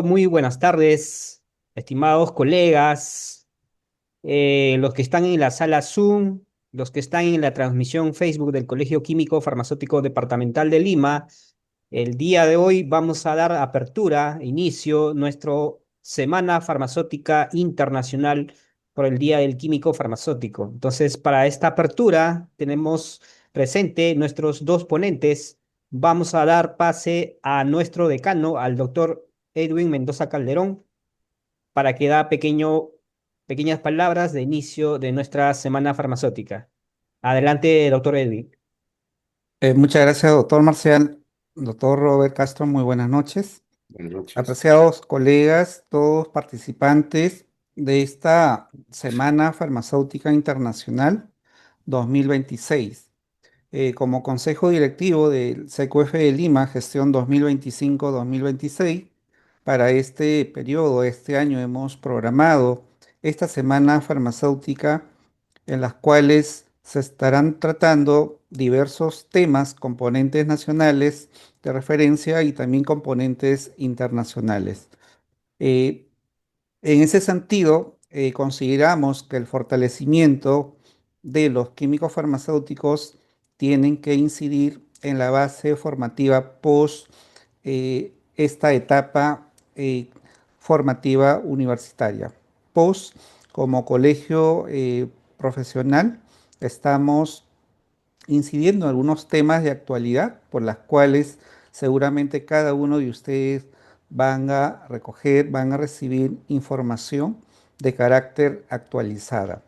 Muy buenas tardes, estimados colegas, los que están en la sala Zoom, los que están en la transmisión Facebook del Colegio Químico Farmacéutico Departamental de Lima. El día de hoy vamos a dar apertura, inicio, nuestra Semana Farmacéutica Internacional por el Día del Químico Farmacéutico. Entonces, para esta apertura tenemos presente nuestros dos ponentes. Vamos a dar pase a nuestro decano, al doctor Edwin Mendoza Calderón, para que da pequeñas palabras de inicio de nuestra semana farmacéutica. Adelante, doctor Edwin. Muchas gracias, doctor Marcial. Doctor Robert Castro, muy buenas noches. Buenas noches. Apreciados colegas, todos participantes de esta Semana Farmacéutica Internacional 2026. Como Consejo Directivo del CQF de Lima, gestión 2025-2026, para este periodo, este año, hemos programado esta Semana Farmacéutica en las cuales se estarán tratando diversos temas, componentes nacionales de referencia y también componentes internacionales. Eh, en ese sentido, consideramos que el fortalecimiento de los químicos farmacéuticos tienen que incidir en la base formativa post esta etapa formativa universitaria. Post, como colegio profesional, estamos incidiendo en algunos temas de actualidad por las cuales seguramente cada uno de ustedes van a recoger, van a recibir información de carácter actualizada.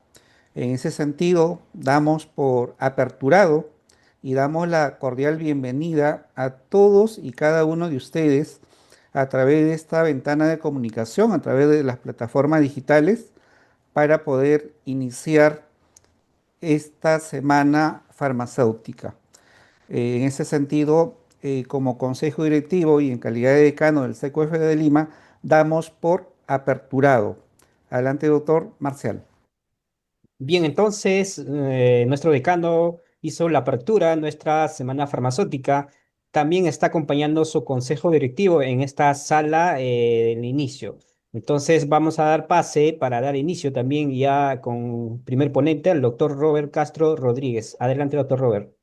En ese sentido, damos por aperturado y damos la cordial bienvenida a todos y cada uno de ustedes a través de esta ventana de comunicación, a través de las plataformas digitales, para poder iniciar esta semana farmacéutica. En ese sentido, como consejo directivo y en calidad de decano del CQF de Lima, damos por aperturado. Adelante, doctor Marcial. Bien, entonces, nuestro decano hizo la apertura, nuestra semana farmacéutica. También está acompañando su consejo directivo en esta sala del inicio. Entonces, vamos a dar pase para dar inicio también ya con primer ponente, al doctor Robert Castro Rodríguez. Adelante, doctor Robert.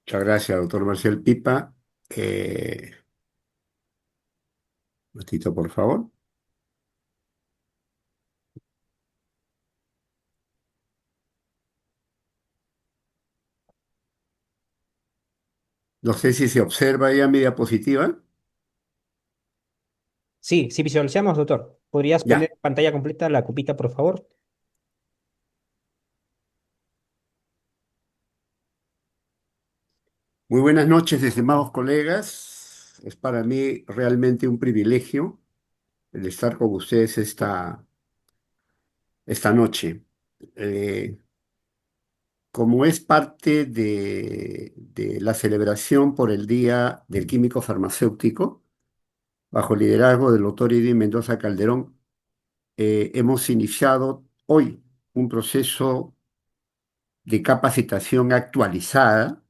Muchas gracias, doctor Marcial Pipa. Un ratito, por favor. No sé si se observa ya mi diapositiva. Sí, sí visualizamos, doctor. ¿Podrías poner Ya. en pantalla completa la copita, por favor? Muy buenas noches, estimados colegas. Es para mí realmente un privilegio el estar con ustedes esta noche. Eh, Como es parte de la celebración por el Día del Químico Farmacéutico, bajo el liderazgo del doctor Edwin Mendoza Calderón, hemos iniciado hoy un proceso de capacitación actualizada.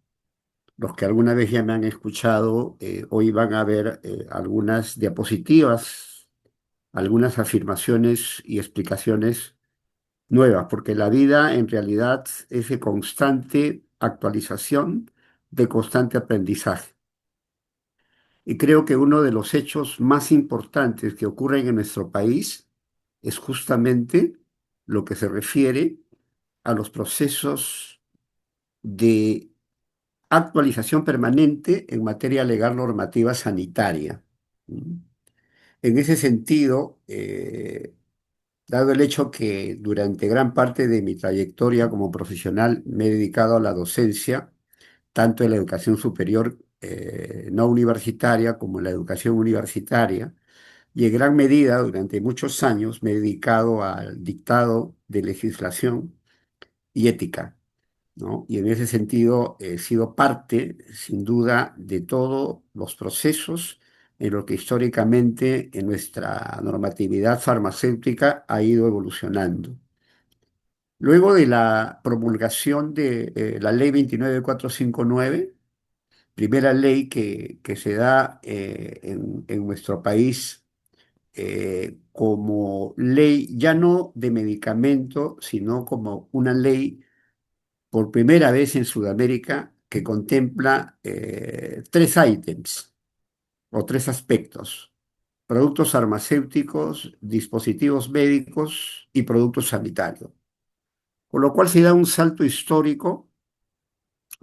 Los que alguna vez ya me han escuchado, hoy van a ver algunas diapositivas, algunas afirmaciones y explicaciones nuevas, porque la vida en realidad es de constante actualización, de constante aprendizaje. Y creo que uno de los hechos más importantes que ocurren en nuestro país es justamente lo que se refiere a los procesos de actualización permanente en materia legal normativa sanitaria. ¿Mm? En ese sentido, dado el hecho que durante gran parte de mi trayectoria como profesional me he dedicado a la docencia, tanto en la educación superior no universitaria como en la educación universitaria, y en gran medida durante muchos años me he dedicado al dictado de legislación y ética, ¿no? Y en ese sentido he sido parte, sin duda, de todos los procesos en lo que históricamente en nuestra normatividad farmacéutica ha ido evolucionando. Luego de la promulgación de la ley 29459, primera ley que se da en nuestro país como ley ya no de medicamento, sino como una ley por primera vez en Sudamérica que contempla tres ítems o tres aspectos: productos farmacéuticos, dispositivos médicos y productos sanitarios. Con lo cual se da un salto histórico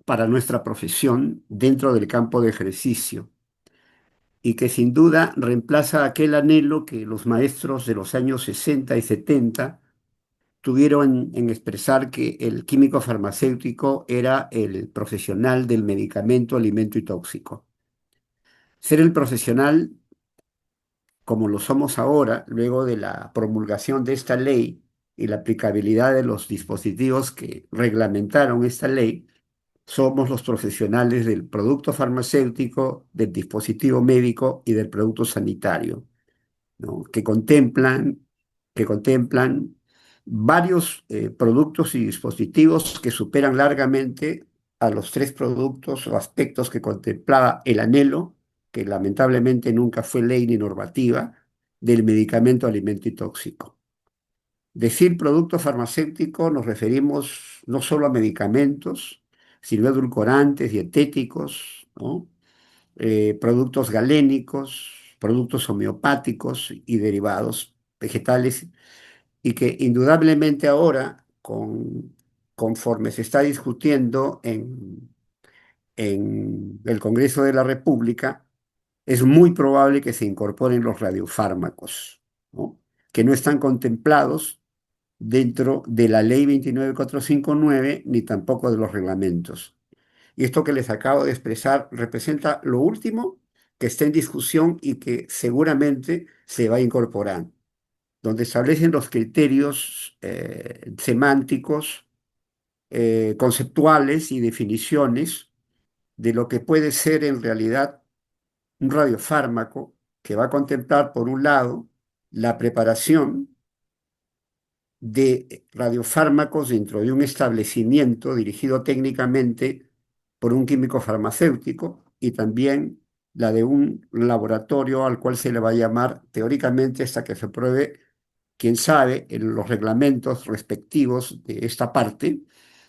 para nuestra profesión dentro del campo de ejercicio y que sin duda reemplaza aquel anhelo que los maestros de los años 60 y 70 tuvieron en expresar que el químico farmacéutico era el profesional del medicamento, alimento y tóxico. Ser el profesional como lo somos ahora, luego de la promulgación de esta ley y la aplicabilidad de los dispositivos que reglamentaron esta ley, somos los profesionales del producto farmacéutico, del dispositivo médico y del producto sanitario, ¿no? Que contemplan varios productos y dispositivos que superan largamente a los tres productos o aspectos que contemplaba el anhelo, que lamentablemente nunca fue ley ni normativa, del medicamento, alimento y tóxico. Decir producto farmacéutico nos referimos no solo a medicamentos, sino a edulcorantes, dietéticos, ¿no? Productos galénicos, productos homeopáticos y derivados vegetales, y que indudablemente ahora, conforme se está discutiendo en el Congreso de la República, es muy probable que se incorporen los radiofármacos, ¿no? Que no están contemplados dentro de la ley 29459 ni tampoco de los reglamentos. Y esto que les acabo de expresar representa lo último que está en discusión y que seguramente se va a incorporar, donde establecen los criterios semánticos, conceptuales y definiciones de lo que puede ser en realidad un radiofármaco, que va a contemplar, por un lado, la preparación de radiofármacos dentro de un establecimiento dirigido técnicamente por un químico farmacéutico, y también la de un laboratorio al cual se le va a llamar teóricamente, hasta que se pruebe, quién sabe, en los reglamentos respectivos de esta parte,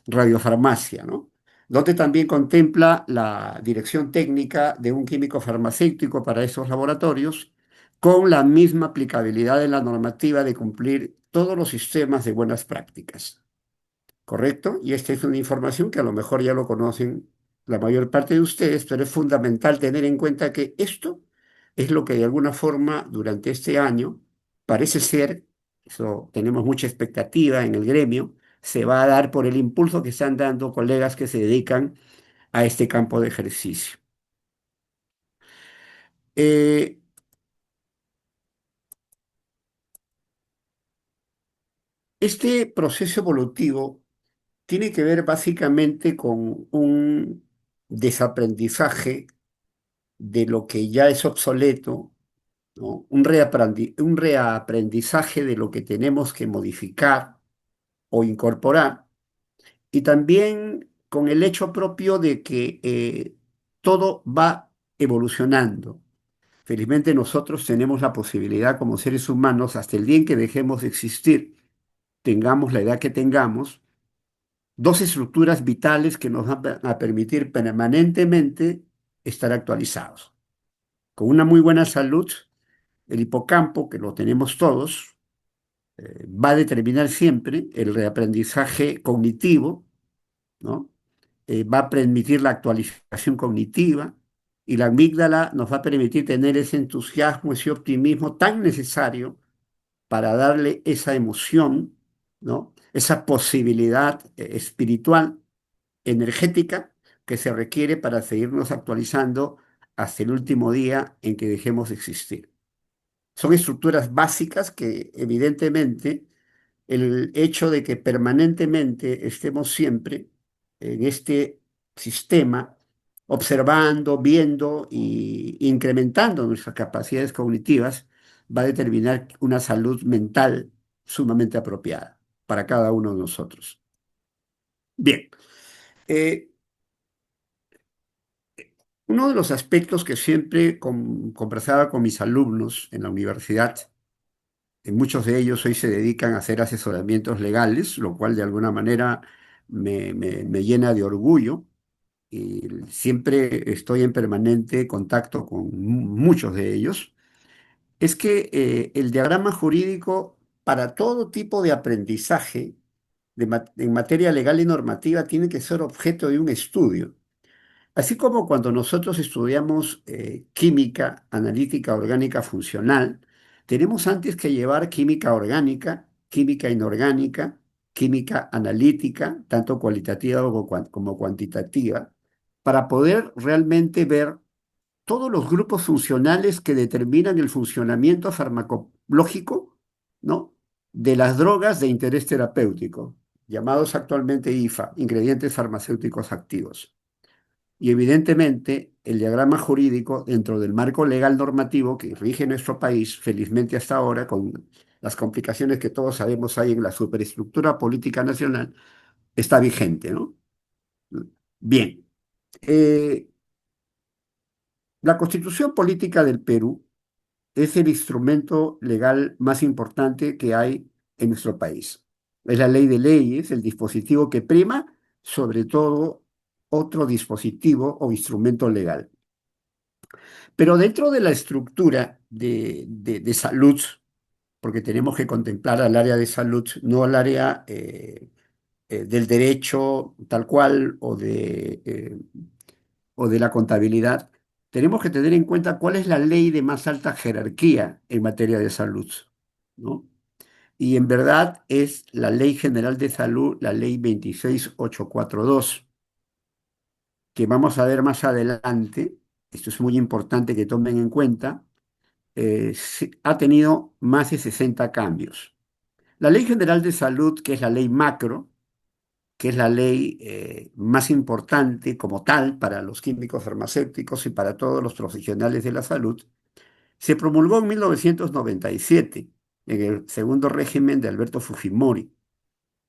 radiofarmacia, ¿no? Donde también contempla la dirección técnica de un químico farmacéutico para esos laboratorios, con la misma aplicabilidad de la normativa de cumplir todos los sistemas de buenas prácticas. ¿Correcto? Y esta es una información que a lo mejor ya lo conocen la mayor parte de ustedes, pero es fundamental tener en cuenta que esto es lo que de alguna forma durante este año parece ser, eso tenemos mucha expectativa en el gremio, se va a dar por el impulso que están dando colegas que se dedican a este campo de ejercicio. Eh, este proceso evolutivo tiene que ver básicamente con un desaprendizaje de lo que ya es obsoleto, ¿no? Un reaprendizaje de lo que tenemos que modificar o incorporar, y también con el hecho propio de que todo va evolucionando. Felizmente nosotros tenemos la posibilidad como seres humanos, hasta el día en que dejemos de existir, tengamos la edad que tengamos, dos estructuras vitales que nos van a permitir permanentemente estar actualizados. Con una muy buena salud, el hipocampo, que lo tenemos todos, va a determinar siempre el reaprendizaje cognitivo, ¿no? Va a permitir la actualización cognitiva, y la amígdala nos va a permitir tener ese entusiasmo, ese optimismo tan necesario para darle esa emoción, ¿no? Esa posibilidad espiritual, energética, que se requiere para seguirnos actualizando hasta el último día en que dejemos de existir. Son estructuras básicas que evidentemente el hecho de que permanentemente estemos siempre en este sistema, observando, viendo e incrementando nuestras capacidades cognitivas, va a determinar una salud mental sumamente apropiada. para cada uno de nosotros. Bien, eh, uno de los aspectos que siempre conversaba con mis alumnos en la universidad, muchos de ellos hoy se dedican a hacer asesoramientos legales, lo cual de alguna manera me llena de orgullo y siempre estoy en permanente contacto con muchos de ellos, es que el diagrama jurídico para todo tipo de aprendizaje en materia legal y normativa tiene que ser objeto de un estudio. Así como cuando nosotros estudiamos química analítica orgánica funcional, tenemos antes que llevar química orgánica, química inorgánica, química analítica, tanto cualitativa como cuantitativa, para poder realmente ver todos los grupos funcionales que determinan el funcionamiento farmacológico, ¿no?, de las drogas de interés terapéutico, llamados actualmente IFA, ingredientes farmacéuticos activos. Y evidentemente el diagrama jurídico dentro del marco legal normativo que rige nuestro país, felizmente hasta ahora, con las complicaciones que todos sabemos hay en la superestructura política nacional, está vigente, ¿no? Bien, eh, la Constitución Política del Perú es el instrumento legal más importante que hay en nuestro país. Es la ley de leyes, el dispositivo que prima sobre todo otro dispositivo o instrumento legal. Pero dentro de la estructura de salud, porque tenemos que contemplar al área de salud, no al área del derecho tal cual o de la contabilidad, tenemos que tener en cuenta cuál es la ley de más alta jerarquía en materia de salud, ¿no? Y en verdad es la Ley General de Salud, la Ley 26842, que vamos a ver más adelante. Esto es muy importante que tomen en cuenta. Ha tenido más de 60 cambios. La Ley General de Salud, que es la ley macro, que es la ley más importante como tal para los químicos farmacéuticos y para todos los profesionales de la salud, se promulgó en 1997, en el segundo régimen de Alberto Fujimori,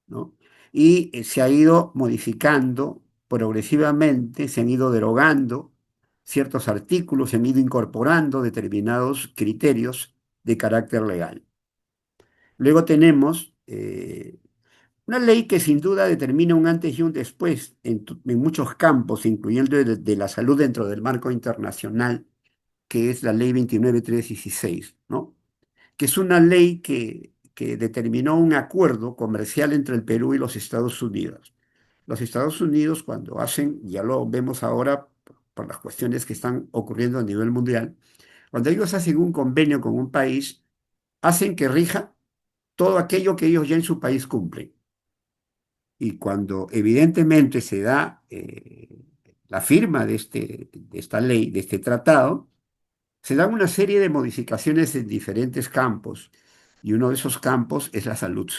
¿no? Y se ha ido modificando progresivamente, se han ido derogando ciertos artículos, se han ido incorporando determinados criterios de carácter legal. Luego tenemos una ley que sin duda determina un antes y un después en muchos campos, incluyendo de la salud dentro del marco internacional, que es la ley 29316, ¿no?, que es una ley que determinó un acuerdo comercial entre el Perú y los Estados Unidos. Los Estados Unidos, cuando hacen, ya lo vemos ahora por las cuestiones que están ocurriendo a nivel mundial, cuando ellos hacen un convenio con un país, hacen que rija todo aquello que ellos ya en su país cumplen. Y cuando evidentemente se da la firma de esta ley, de este tratado, se dan una serie de modificaciones en diferentes campos, y uno de esos campos es la salud,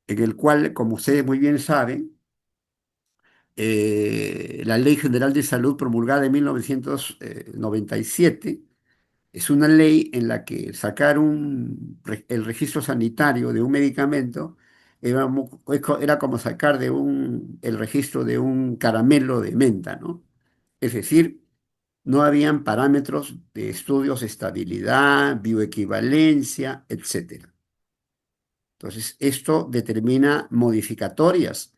en el cual, como ustedes muy bien saben, la Ley General de Salud promulgada en 1997 es una ley en la que sacar el registro sanitario de un medicamento era como sacar el registro de un caramelo de menta, ¿no? Es decir, no habían parámetros de estudios de estabilidad, bioequivalencia, etcétera. Entonces, esto determina modificatorias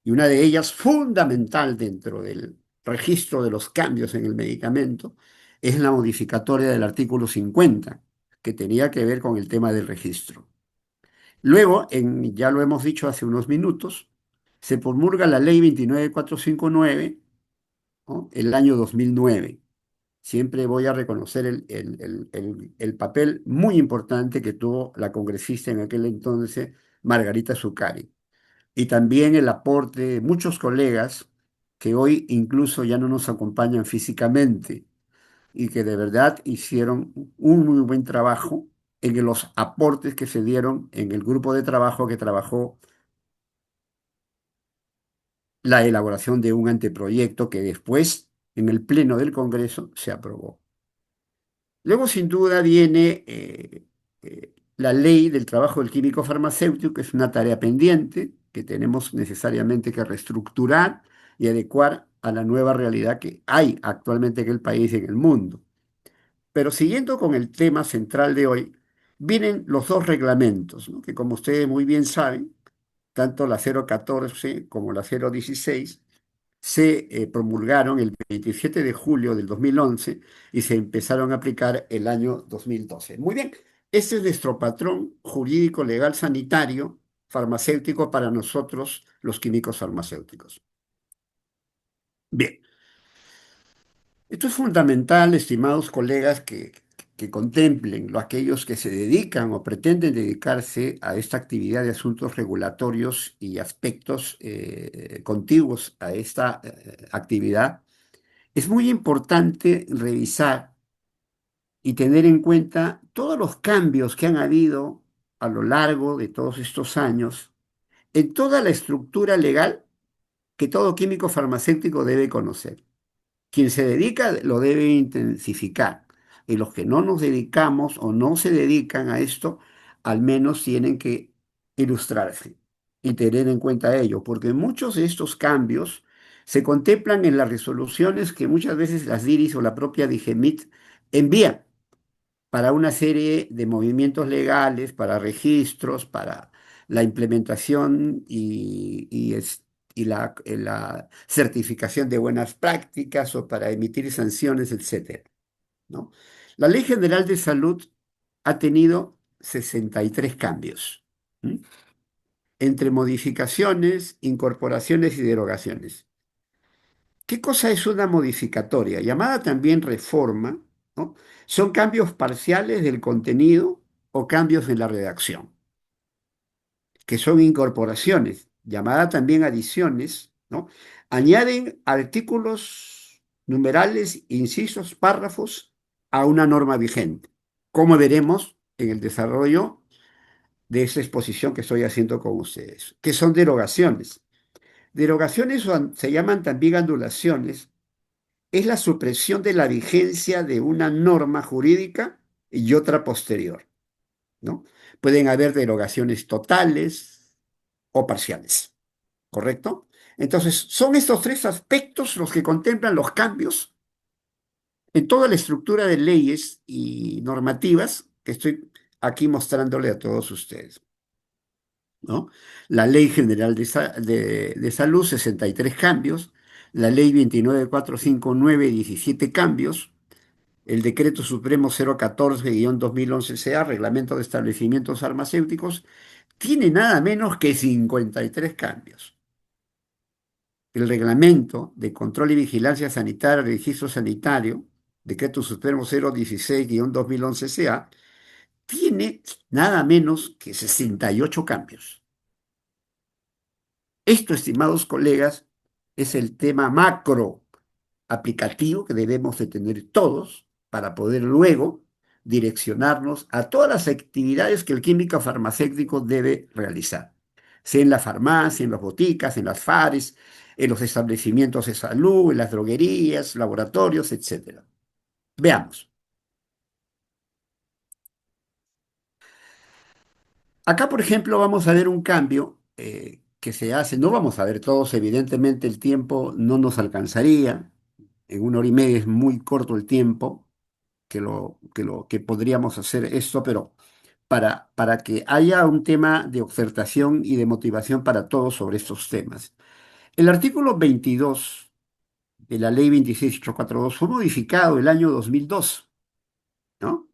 y una de ellas fundamental dentro del registro de los cambios en el medicamento es la modificatoria del artículo 50, que tenía que ver con el tema del registro. Luego, ya lo hemos dicho hace unos minutos, se promulga la ley 29459, ¿no?, el año 2009. Siempre voy a reconocer el papel muy importante que tuvo la congresista en aquel entonces, Margarita Zuccari, y también el aporte de muchos colegas que hoy incluso ya no nos acompañan físicamente y que de verdad hicieron un muy buen trabajo en los aportes que se dieron en el grupo de trabajo que trabajó la elaboración de un anteproyecto que después, en el Pleno del Congreso, se aprobó. Luego, sin duda, viene la ley del trabajo del químico farmacéutico, que es una tarea pendiente que tenemos necesariamente que reestructurar y adecuar a la nueva realidad que hay actualmente en el país y en el mundo. Pero siguiendo con el tema central de hoy, vienen los dos reglamentos, ¿no? Que como ustedes muy bien saben, tanto la 014 como la 016 se promulgaron el 27 de julio del 2011 y se empezaron a aplicar el año 2012. Muy bien, este es nuestro patrón jurídico, legal, sanitario, farmacéutico para nosotros, los químicos farmacéuticos. Bien, esto es fundamental, estimados colegas, que contemplen aquellos que se dedican o pretenden dedicarse a esta actividad de asuntos regulatorios y aspectos contiguos a esta actividad. Es muy importante revisar y tener en cuenta todos los cambios que han habido a lo largo de todos estos años en toda la estructura legal que todo químico farmacéutico debe conocer. Quien se dedica lo debe intensificar y los que no nos dedicamos o no se dedican a esto, al menos tienen que ilustrarse y tener en cuenta ello, porque muchos de estos cambios se contemplan en las resoluciones que muchas veces las DIRIS o la propia DIGEMIT envían para una serie de movimientos legales, para registros, para la implementación y la certificación de buenas prácticas o para emitir sanciones, etcétera, ¿no? La Ley General de Salud ha tenido 63 cambios, ¿m? Entre modificaciones, incorporaciones y derogaciones. ¿Qué cosa es una modificatoria? Llamada también reforma, ¿no? Son cambios parciales del contenido o cambios en la redacción, que son incorporaciones, llamada también adiciones, ¿no? Añaden artículos, numerales, incisos, párrafos a una norma vigente, como veremos en el desarrollo de esta exposición que estoy haciendo con ustedes, que son derogaciones. Derogaciones se llaman también anulaciones, es la supresión de la vigencia de una norma jurídica y otra posterior, ¿no? Pueden haber derogaciones totales o parciales, ¿correcto? Entonces, son estos tres aspectos los que contemplan los cambios en toda la estructura de leyes y normativas que estoy aquí mostrándole a todos ustedes, ¿no? La Ley General de Salud, 63 cambios, la Ley 29459, 17 cambios, el Decreto Supremo 014-2011-CA, Reglamento de Establecimientos Farmacéuticos, tiene nada menos que 53 cambios. El Reglamento de Control y Vigilancia Sanitaria, Registro Sanitario, Decreto Supremo 016-2011-CA, tiene nada menos que 68 cambios. Esto, estimados colegas, es el tema macro aplicativo que debemos de tener todos para poder luego direccionarnos a todas las actividades que el químico farmacéutico debe realizar, sea en la farmacia, en las boticas, en las FARES, en los establecimientos de salud, en las droguerías, laboratorios, etcétera. Veamos. Acá, por ejemplo, vamos a ver un cambio que se hace. No vamos a ver todos, evidentemente el tiempo no nos alcanzaría. En 1 hora y media es muy corto el tiempo que podríamos hacer esto, pero para que haya un tema de ofertación y de motivación para todos sobre estos temas. El artículo 22 de la ley 26842 fue modificado el año 2002, ¿no?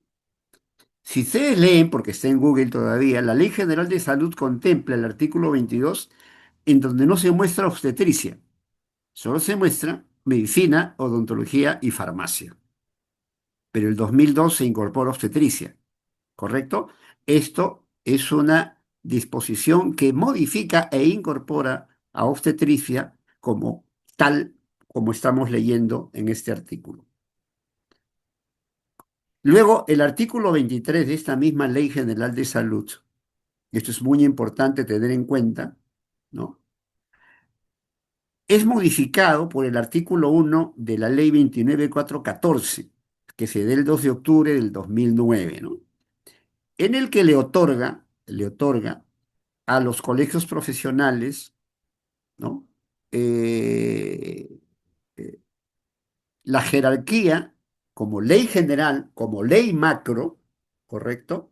Si ustedes leen, porque está en Google todavía, la Ley General de Salud contempla el artículo 22 en donde no se muestra obstetricia, solo se muestra medicina, odontología y farmacia. Pero el 2002 se incorpora obstetricia, ¿correcto? Esto es una disposición que modifica e incorpora a obstetricia como tal, como estamos leyendo en este artículo. Luego, el artículo 23 de esta misma Ley General de Salud, y esto es muy importante tener en cuenta, ¿no? Es modificado por el artículo 1 de la Ley 29414, que se da el 2 de octubre del 2009, ¿no? en el que le otorga a los colegios profesionales, ¿no? Eh, eh, la jerarquía como ley general, como ley macro, ¿correcto?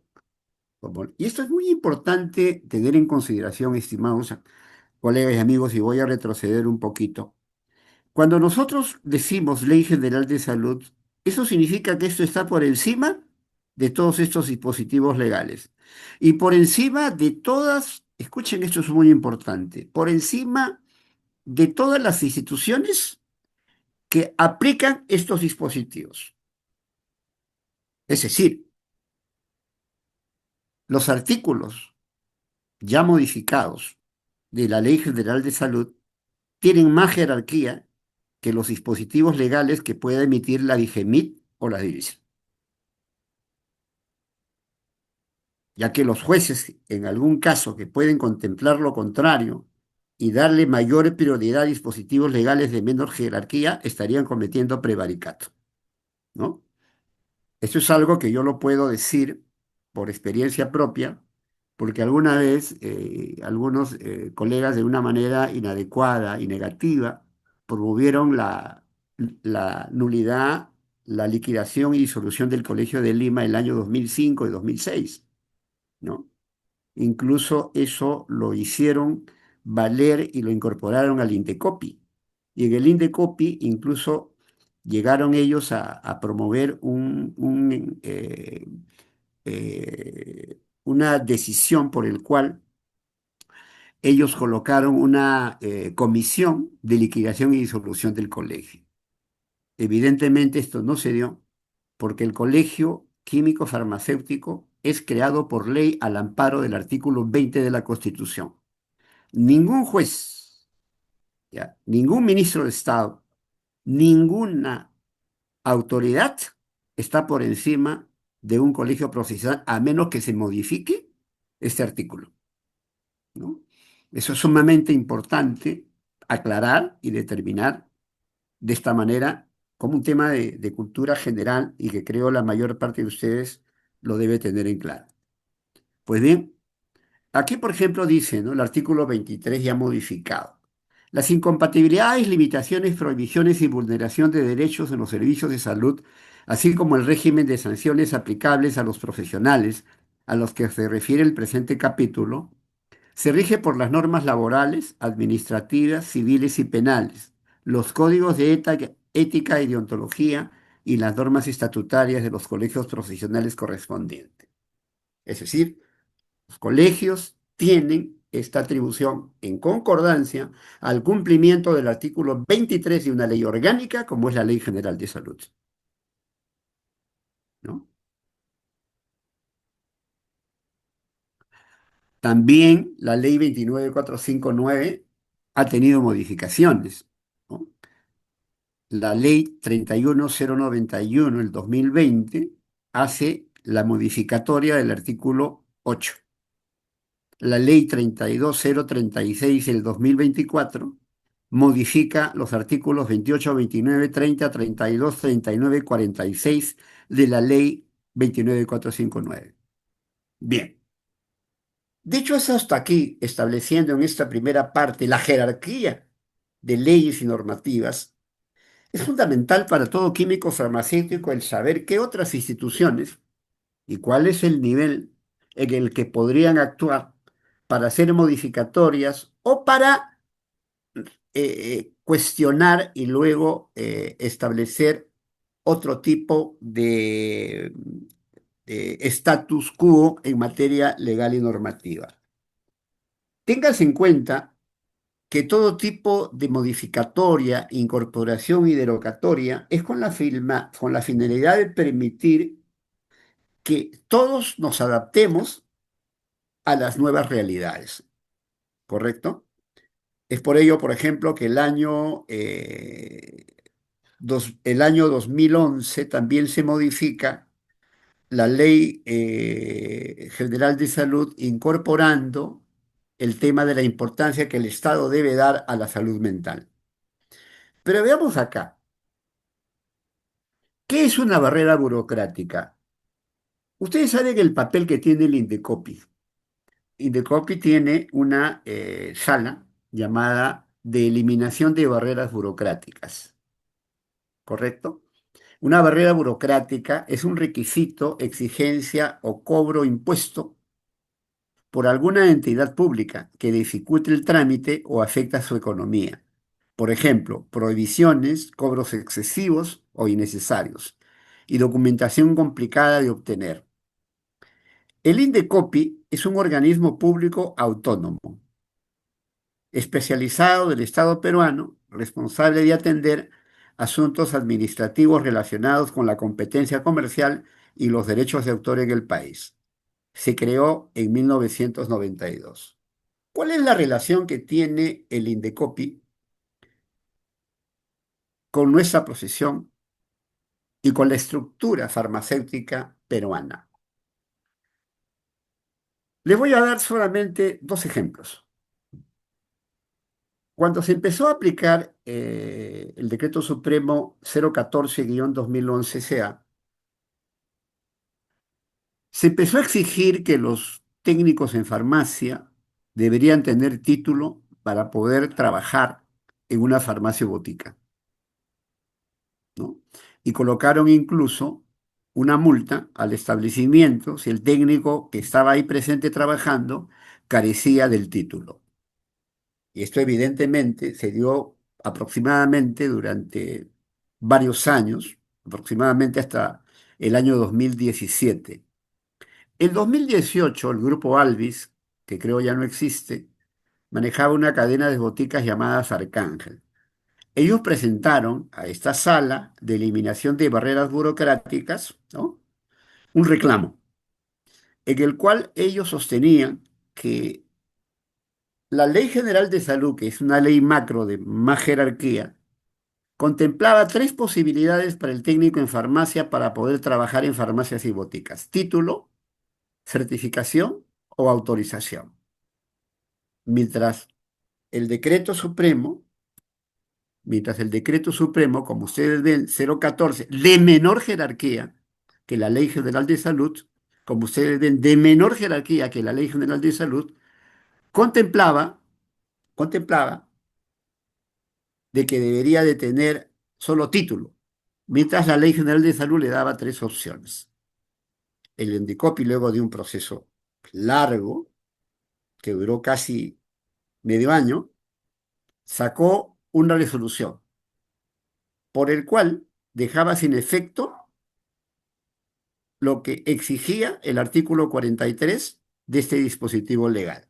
Y esto es muy importante tener en consideración, estimados colegas y amigos, y voy a retroceder un poquito. Cuando nosotros decimos Ley General de Salud, eso significa que esto está por encima de todos estos dispositivos legales. Y por encima de todas, escuchen, esto es muy importante, por encima de todas las instituciones que aplican estos dispositivos. Es decir, los artículos ya modificados de la Ley General de Salud tienen más jerarquía que los dispositivos legales que pueda emitir la DIGEMIT o la DIRIS, ya que los jueces, en algún caso que pueden contemplar lo contrario y darle mayor prioridad a dispositivos legales de menor jerarquía, estarían cometiendo prevaricato, ¿no? Esto es algo que yo lo puedo decir por experiencia propia, porque alguna vez algunos colegas de una manera inadecuada y negativa promovieron la nulidad, la liquidación y disolución del Colegio de Lima el año 2005 y 2006, ¿no? Incluso eso lo hicieron valer y lo incorporaron al Indecopi. Y en el Indecopi incluso llegaron ellos a promover una decisión por el cual ellos colocaron una comisión de liquidación y disolución del colegio. Evidentemente esto no se dio porque el colegio químico farmacéutico es creado por ley al amparo del artículo 20 de la Constitución. Ningún juez, ¿ya? Ningún ministro de Estado, ninguna autoridad está por encima de un colegio profesional a menos que se modifique este artículo, ¿no? Eso es sumamente importante aclarar y determinar de esta manera como un tema de cultura general y que creo la mayor parte de ustedes lo debe tener en claro. Pues bien, aquí, por ejemplo, dice, ¿no? El artículo 23 ya modificado. Las incompatibilidades, limitaciones, prohibiciones y vulneración de derechos en los servicios de salud, así como el régimen de sanciones aplicables a los profesionales a los que se refiere el presente capítulo, se rige por las normas laborales, administrativas, civiles y penales, los códigos de ética y deontología y las normas estatutarias de los colegios profesionales correspondientes. Es decir, los colegios tienen esta atribución en concordancia al cumplimiento del artículo 23 de una ley orgánica como es la Ley General de Salud, ¿no? También la Ley 29459 ha tenido modificaciones, ¿no? La Ley 31091 del 2020 hace la modificatoria del artículo 8. La Ley 32036 del 2024 modifica los artículos 28, 29, 30, 32, 39 y 46 de la Ley 29459. Bien, dicho eso hasta aquí, estableciendo en esta primera parte la jerarquía de leyes y normativas, es fundamental para todo químico farmacéutico el saber qué otras instituciones y cuál es el nivel en el que podrían actuar para hacer modificatorias o para cuestionar y luego establecer otro tipo de status quo en materia legal y normativa. Téngase en cuenta que todo tipo de modificatoria, incorporación y derogatoria es con la finalidad de permitir que todos nos adaptemos a las nuevas realidades, ¿correcto? Es por ello, por ejemplo, que el año 2011 también se modifica la Ley General de Salud incorporando el tema de la importancia que el Estado debe dar a la salud mental. Pero veamos acá, ¿qué es una barrera burocrática? Ustedes saben el papel que tiene el Indecopi. Indecopi tiene una sala llamada de eliminación de barreras burocráticas, ¿correcto? Una barrera burocrática es un requisito, exigencia o cobro impuesto por alguna entidad pública que dificulte el trámite o afecta su economía. Por ejemplo, prohibiciones, cobros excesivos o innecesarios y documentación complicada de obtener. El Indecopi es un organismo público autónomo, especializado del Estado peruano, responsable de atender asuntos administrativos relacionados con la competencia comercial y los derechos de autor en el país. Se creó en 1992. ¿Cuál es la relación que tiene el Indecopi con nuestra profesión y con la estructura farmacéutica peruana? Les voy a dar solamente dos ejemplos. Cuando se empezó a aplicar el Decreto Supremo 014-2011 CA, se empezó a exigir que los técnicos en farmacia deberían tener título para poder trabajar en una farmacia o botica, ¿no? Y colocaron incluso una multa al establecimiento si el técnico que estaba ahí presente trabajando carecía del título. Y esto evidentemente se dio aproximadamente durante varios años, aproximadamente hasta el año 2017. En 2018, el grupo Alvis, que creo ya no existe, manejaba una cadena de boticas llamadas Arcángel. Ellos presentaron a esta sala de eliminación de barreras burocráticas, ¿no?, un reclamo, en el cual ellos sostenían que la Ley General de Salud, que es una ley macro de más jerarquía, contemplaba tres posibilidades para el técnico en farmacia para poder trabajar en farmacias y boticas: título, certificación o autorización. Mientras el decreto supremo, como ustedes ven, 014, de menor jerarquía que la Ley General de Salud, como ustedes ven, de menor jerarquía que la Ley General de Salud, contemplaba de que debería de tener solo título, mientras la Ley General de Salud le daba tres opciones. El Indecopi, luego de un proceso largo, que duró casi medio año, sacó una resolución por el cual dejaba sin efecto lo que exigía el artículo 43 de este dispositivo legal.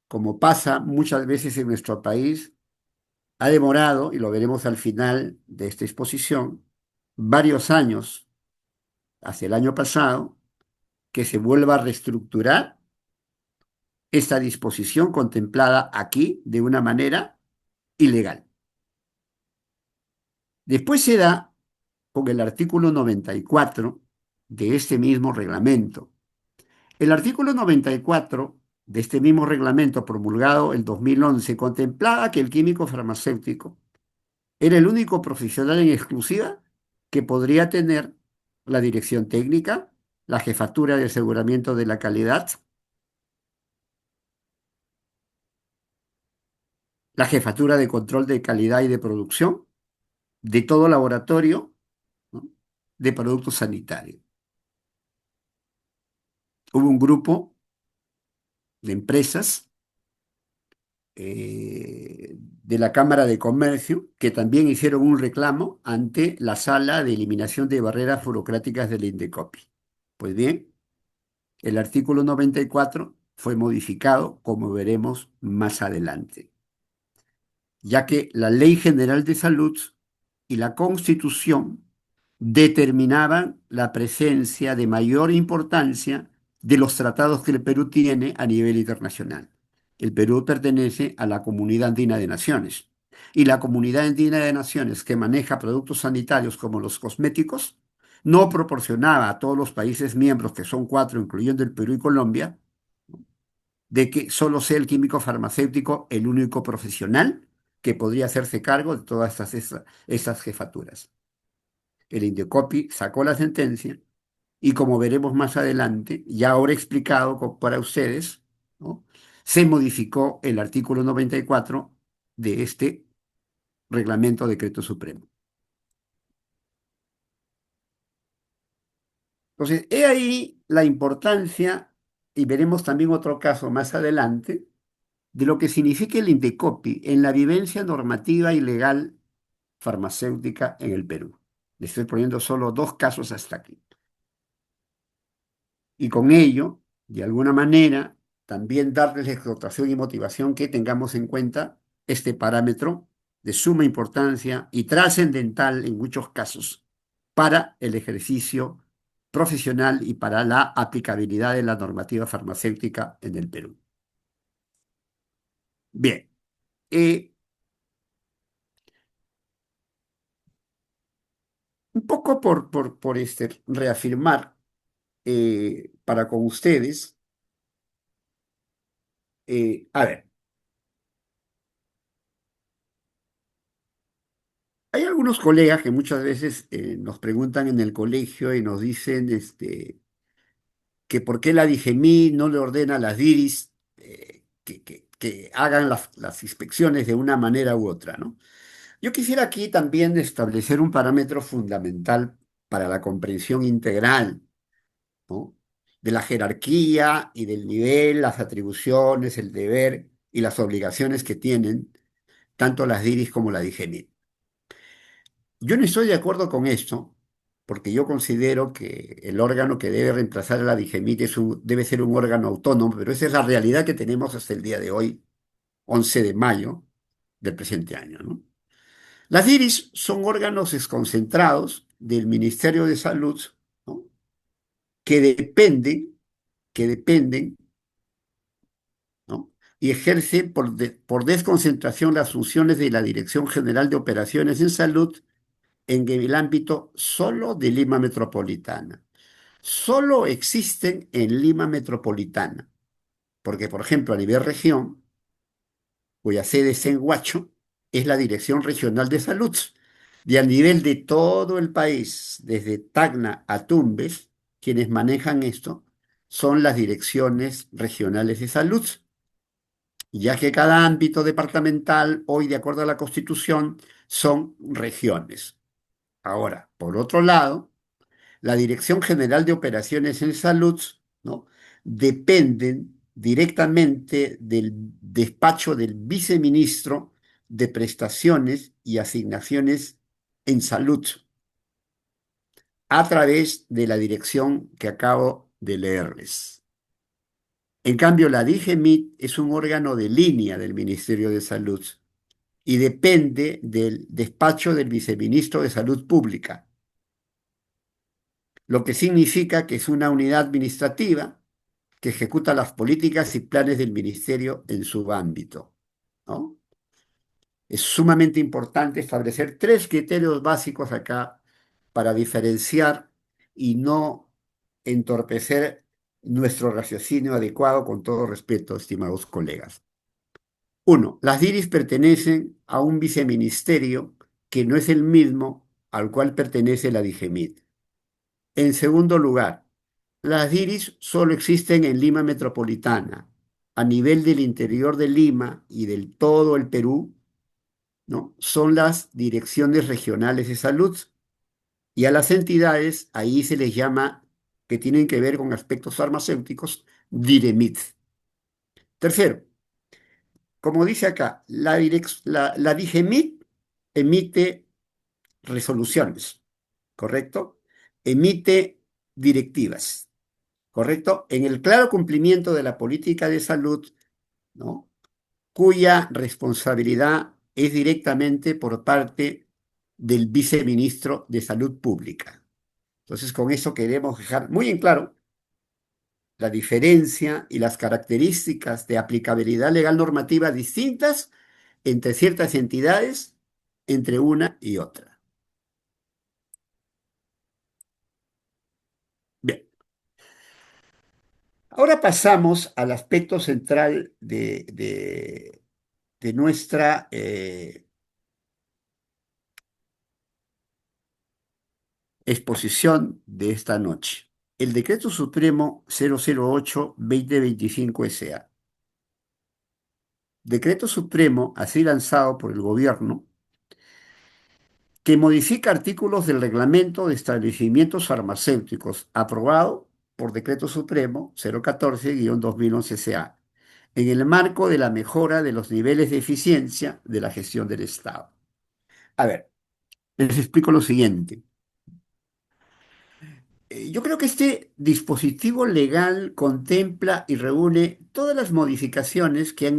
Como pasa muchas veces en nuestro país, ha demorado, y lo veremos al final de esta exposición, varios años, hacia el año pasado, que se vuelva a reestructurar esta disposición contemplada aquí de una manera ilegal. Después se da con el artículo 94 de este mismo reglamento. El artículo 94 de este mismo reglamento, promulgado en 2011, contemplaba que el químico farmacéutico era el único profesional en exclusiva que podría tener la dirección técnica, la jefatura de aseguramiento de la calidad, la jefatura de control de calidad y de producción de todo laboratorio, ¿no?, de productos sanitarios. Hubo un grupo de empresas de la Cámara de Comercio que también hicieron un reclamo ante la Sala de Eliminación de Barreras Burocráticas del Indecopi. Pues bien, el artículo 94 fue modificado, como veremos más adelante, ya que la Ley General de Salud y la Constitución determinaban la presencia de mayor importancia de los tratados que el Perú tiene a nivel internacional. El Perú pertenece a la Comunidad Andina de Naciones, y la Comunidad Andina de Naciones, que maneja productos sanitarios como los cosméticos, no proporcionaba a todos los países miembros, que son cuatro, incluyendo el Perú y Colombia, de que solo sea el químico farmacéutico el único profesional que podría hacerse cargo de todas estas jefaturas. El Indecopi sacó la sentencia y como veremos más adelante, ya ahora explicado para ustedes, ¿no? Se modificó el artículo 94 de este reglamento decreto supremo. Entonces, he ahí la importancia, y veremos también otro caso más adelante, de lo que significa el INDECOPI en la vivencia normativa y legal farmacéutica en el Perú. Le estoy poniendo solo dos casos hasta aquí. Y con ello, de alguna manera, también darles la exhortación y motivación que tengamos en cuenta este parámetro de suma importancia y trascendental en muchos casos para el ejercicio profesional y para la aplicabilidad de la normativa farmacéutica en el Perú. Bien, un poco por reafirmar para con ustedes, a ver, hay algunos colegas que muchas veces nos preguntan en el colegio y nos dicen que por qué la DIGEMI no le ordena a las DIRIS que hagan las inspecciones de una manera u otra, ¿no? Yo quisiera aquí también establecer un parámetro fundamental para la comprensión integral, ¿no? De la jerarquía y del nivel, las atribuciones, el deber y las obligaciones que tienen tanto las DIRIS como la DIGEMI. Yo no estoy de acuerdo con esto, porque yo considero que el órgano que debe reemplazar a la DIGEMIT debe ser un órgano autónomo, pero esa es la realidad que tenemos hasta el día de hoy, 11 de mayo del presente año, ¿no? Las DIRIS son órganos desconcentrados del Ministerio de Salud, ¿no? que dependen, que dependen, ¿no? y ejercen por desconcentración las funciones de la Dirección General de Operaciones en Salud en el ámbito solo de Lima Metropolitana. Solo existen en Lima Metropolitana, porque por ejemplo a nivel región, cuya sede es en Huacho, es la Dirección Regional de Salud. Y a nivel de todo el país, desde Tacna a Tumbes, quienes manejan esto son las direcciones regionales de salud, ya que cada ámbito departamental, hoy de acuerdo a la Constitución, son regiones. Ahora, por otro lado, la Dirección General de Operaciones en Salud, ¿no? dependen directamente del despacho del viceministro de Prestaciones y Asignaciones en Salud, a través de la dirección que acabo de leerles. En cambio, la DIGEMIT es un órgano de línea del Ministerio de Salud y depende del despacho del viceministro de Salud Pública, lo que significa que es una unidad administrativa que ejecuta las políticas y planes del ministerio en su ámbito, ¿no? Es sumamente importante establecer tres criterios básicos acá para diferenciar y no entorpecer nuestro raciocinio adecuado, con todo respeto, estimados colegas. Uno, las DIRIS pertenecen a un viceministerio que no es el mismo al cual pertenece la DIGEMIT. En segundo lugar, las DIRIS solo existen en Lima Metropolitana. A nivel del interior de Lima y del todo el Perú, ¿no? Son las direcciones regionales de salud. Y a las entidades, ahí se les llama, que tienen que ver con aspectos farmacéuticos, DIREMIT. Tercero, como dice acá, la DIGEMIT emite resoluciones, ¿correcto? Emite directivas. ¿Correcto? En el claro cumplimiento de la política de salud, ¿no? Cuya responsabilidad es directamente por parte del viceministro de Salud Pública. Entonces, con eso queremos dejar muy en claro la diferencia y las características de aplicabilidad legal normativa distintas entre ciertas entidades, entre una y otra. Bien, ahora pasamos al aspecto central de nuestra exposición de esta noche. el Decreto Supremo 008-2025 SA. Decreto Supremo, así lanzado por el gobierno, que modifica artículos del Reglamento de Establecimientos Farmacéuticos, aprobado por Decreto Supremo 014-2011 SA, en el marco de la mejora de los niveles de eficiencia de la gestión del Estado. A ver, les explico lo siguiente. Yo creo que este dispositivo legal contempla y reúne todas las modificaciones que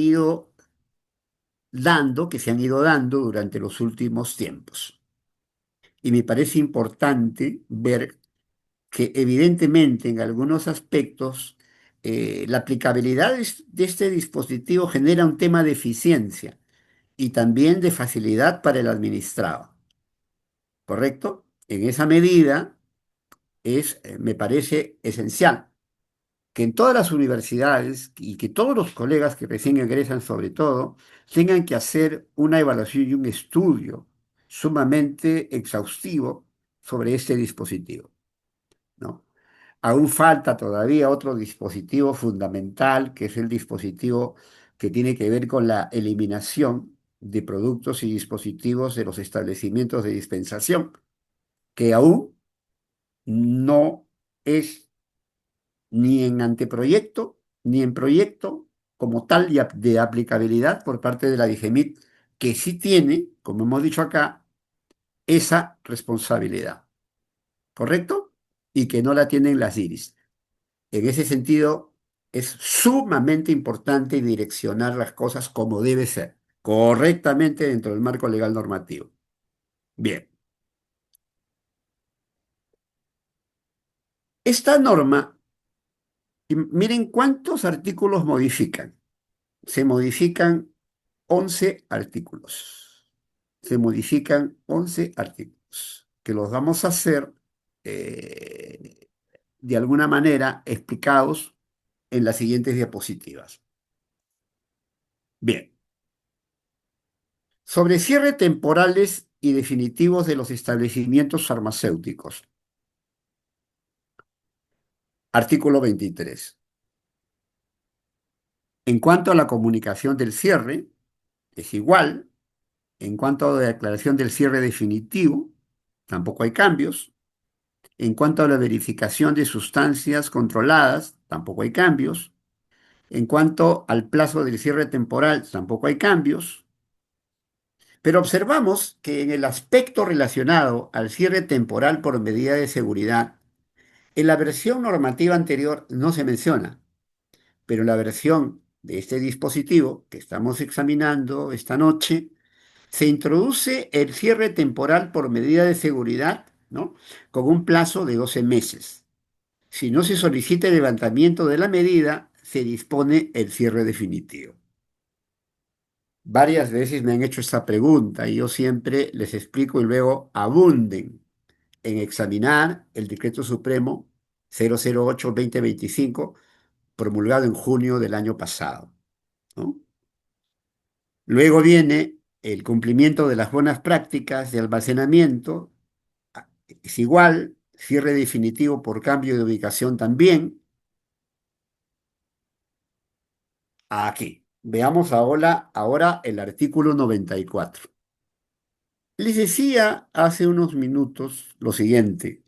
que se han ido dando durante los últimos tiempos. Y me parece importante ver que evidentemente en algunos aspectos la aplicabilidad de este dispositivo genera un tema de eficiencia y también de facilidad para el administrado, ¿correcto? En esa medida me parece esencial que en todas las universidades y que todos los colegas que recién egresan sobre todo tengan que hacer una evaluación y un estudio sumamente exhaustivo sobre este dispositivo, ¿no? Aún falta todavía otro dispositivo fundamental, que es el dispositivo que tiene que ver con la eliminación de productos y dispositivos de los establecimientos de dispensación, que aún no es ni en anteproyecto ni en proyecto como tal de aplicabilidad por parte de la DIGEMIT, que sí tiene, como hemos dicho acá, esa responsabilidad, ¿correcto? Y que no la tienen las IRIS. En ese sentido, es sumamente importante direccionar las cosas como debe ser, correctamente dentro del marco legal normativo. Bien, esta norma, y miren cuántos artículos modifican. Se modifican 11 artículos. Se modifican 11 artículos, que los vamos a hacer de alguna manera explicados en las siguientes diapositivas. Bien. Sobre cierre temporales y definitivos de los establecimientos farmacéuticos. Artículo 23. En cuanto a la comunicación del cierre, es igual. En cuanto a la declaración del cierre definitivo, tampoco hay cambios. En cuanto a la verificación de sustancias controladas, tampoco hay cambios. En cuanto al plazo del cierre temporal, tampoco hay cambios. Pero observamos que en el aspecto relacionado al cierre temporal por medida de seguridad, en la versión normativa anterior no se menciona, pero en la versión de este dispositivo que estamos examinando esta noche, se introduce el cierre temporal por medida de seguridad, ¿no? Con un plazo de 12 meses. Si no se solicita el levantamiento de la medida, se dispone el cierre definitivo. Varias veces me han hecho esta pregunta y yo siempre les explico y luego abunden en examinar el Decreto Supremo 008-2025 promulgado en junio del año pasado, ¿no? Luego viene el cumplimiento de las buenas prácticas de almacenamiento, es igual, cierre definitivo por cambio de ubicación también. Aquí, veamos ahora el artículo 94. Les decía hace unos minutos lo siguiente.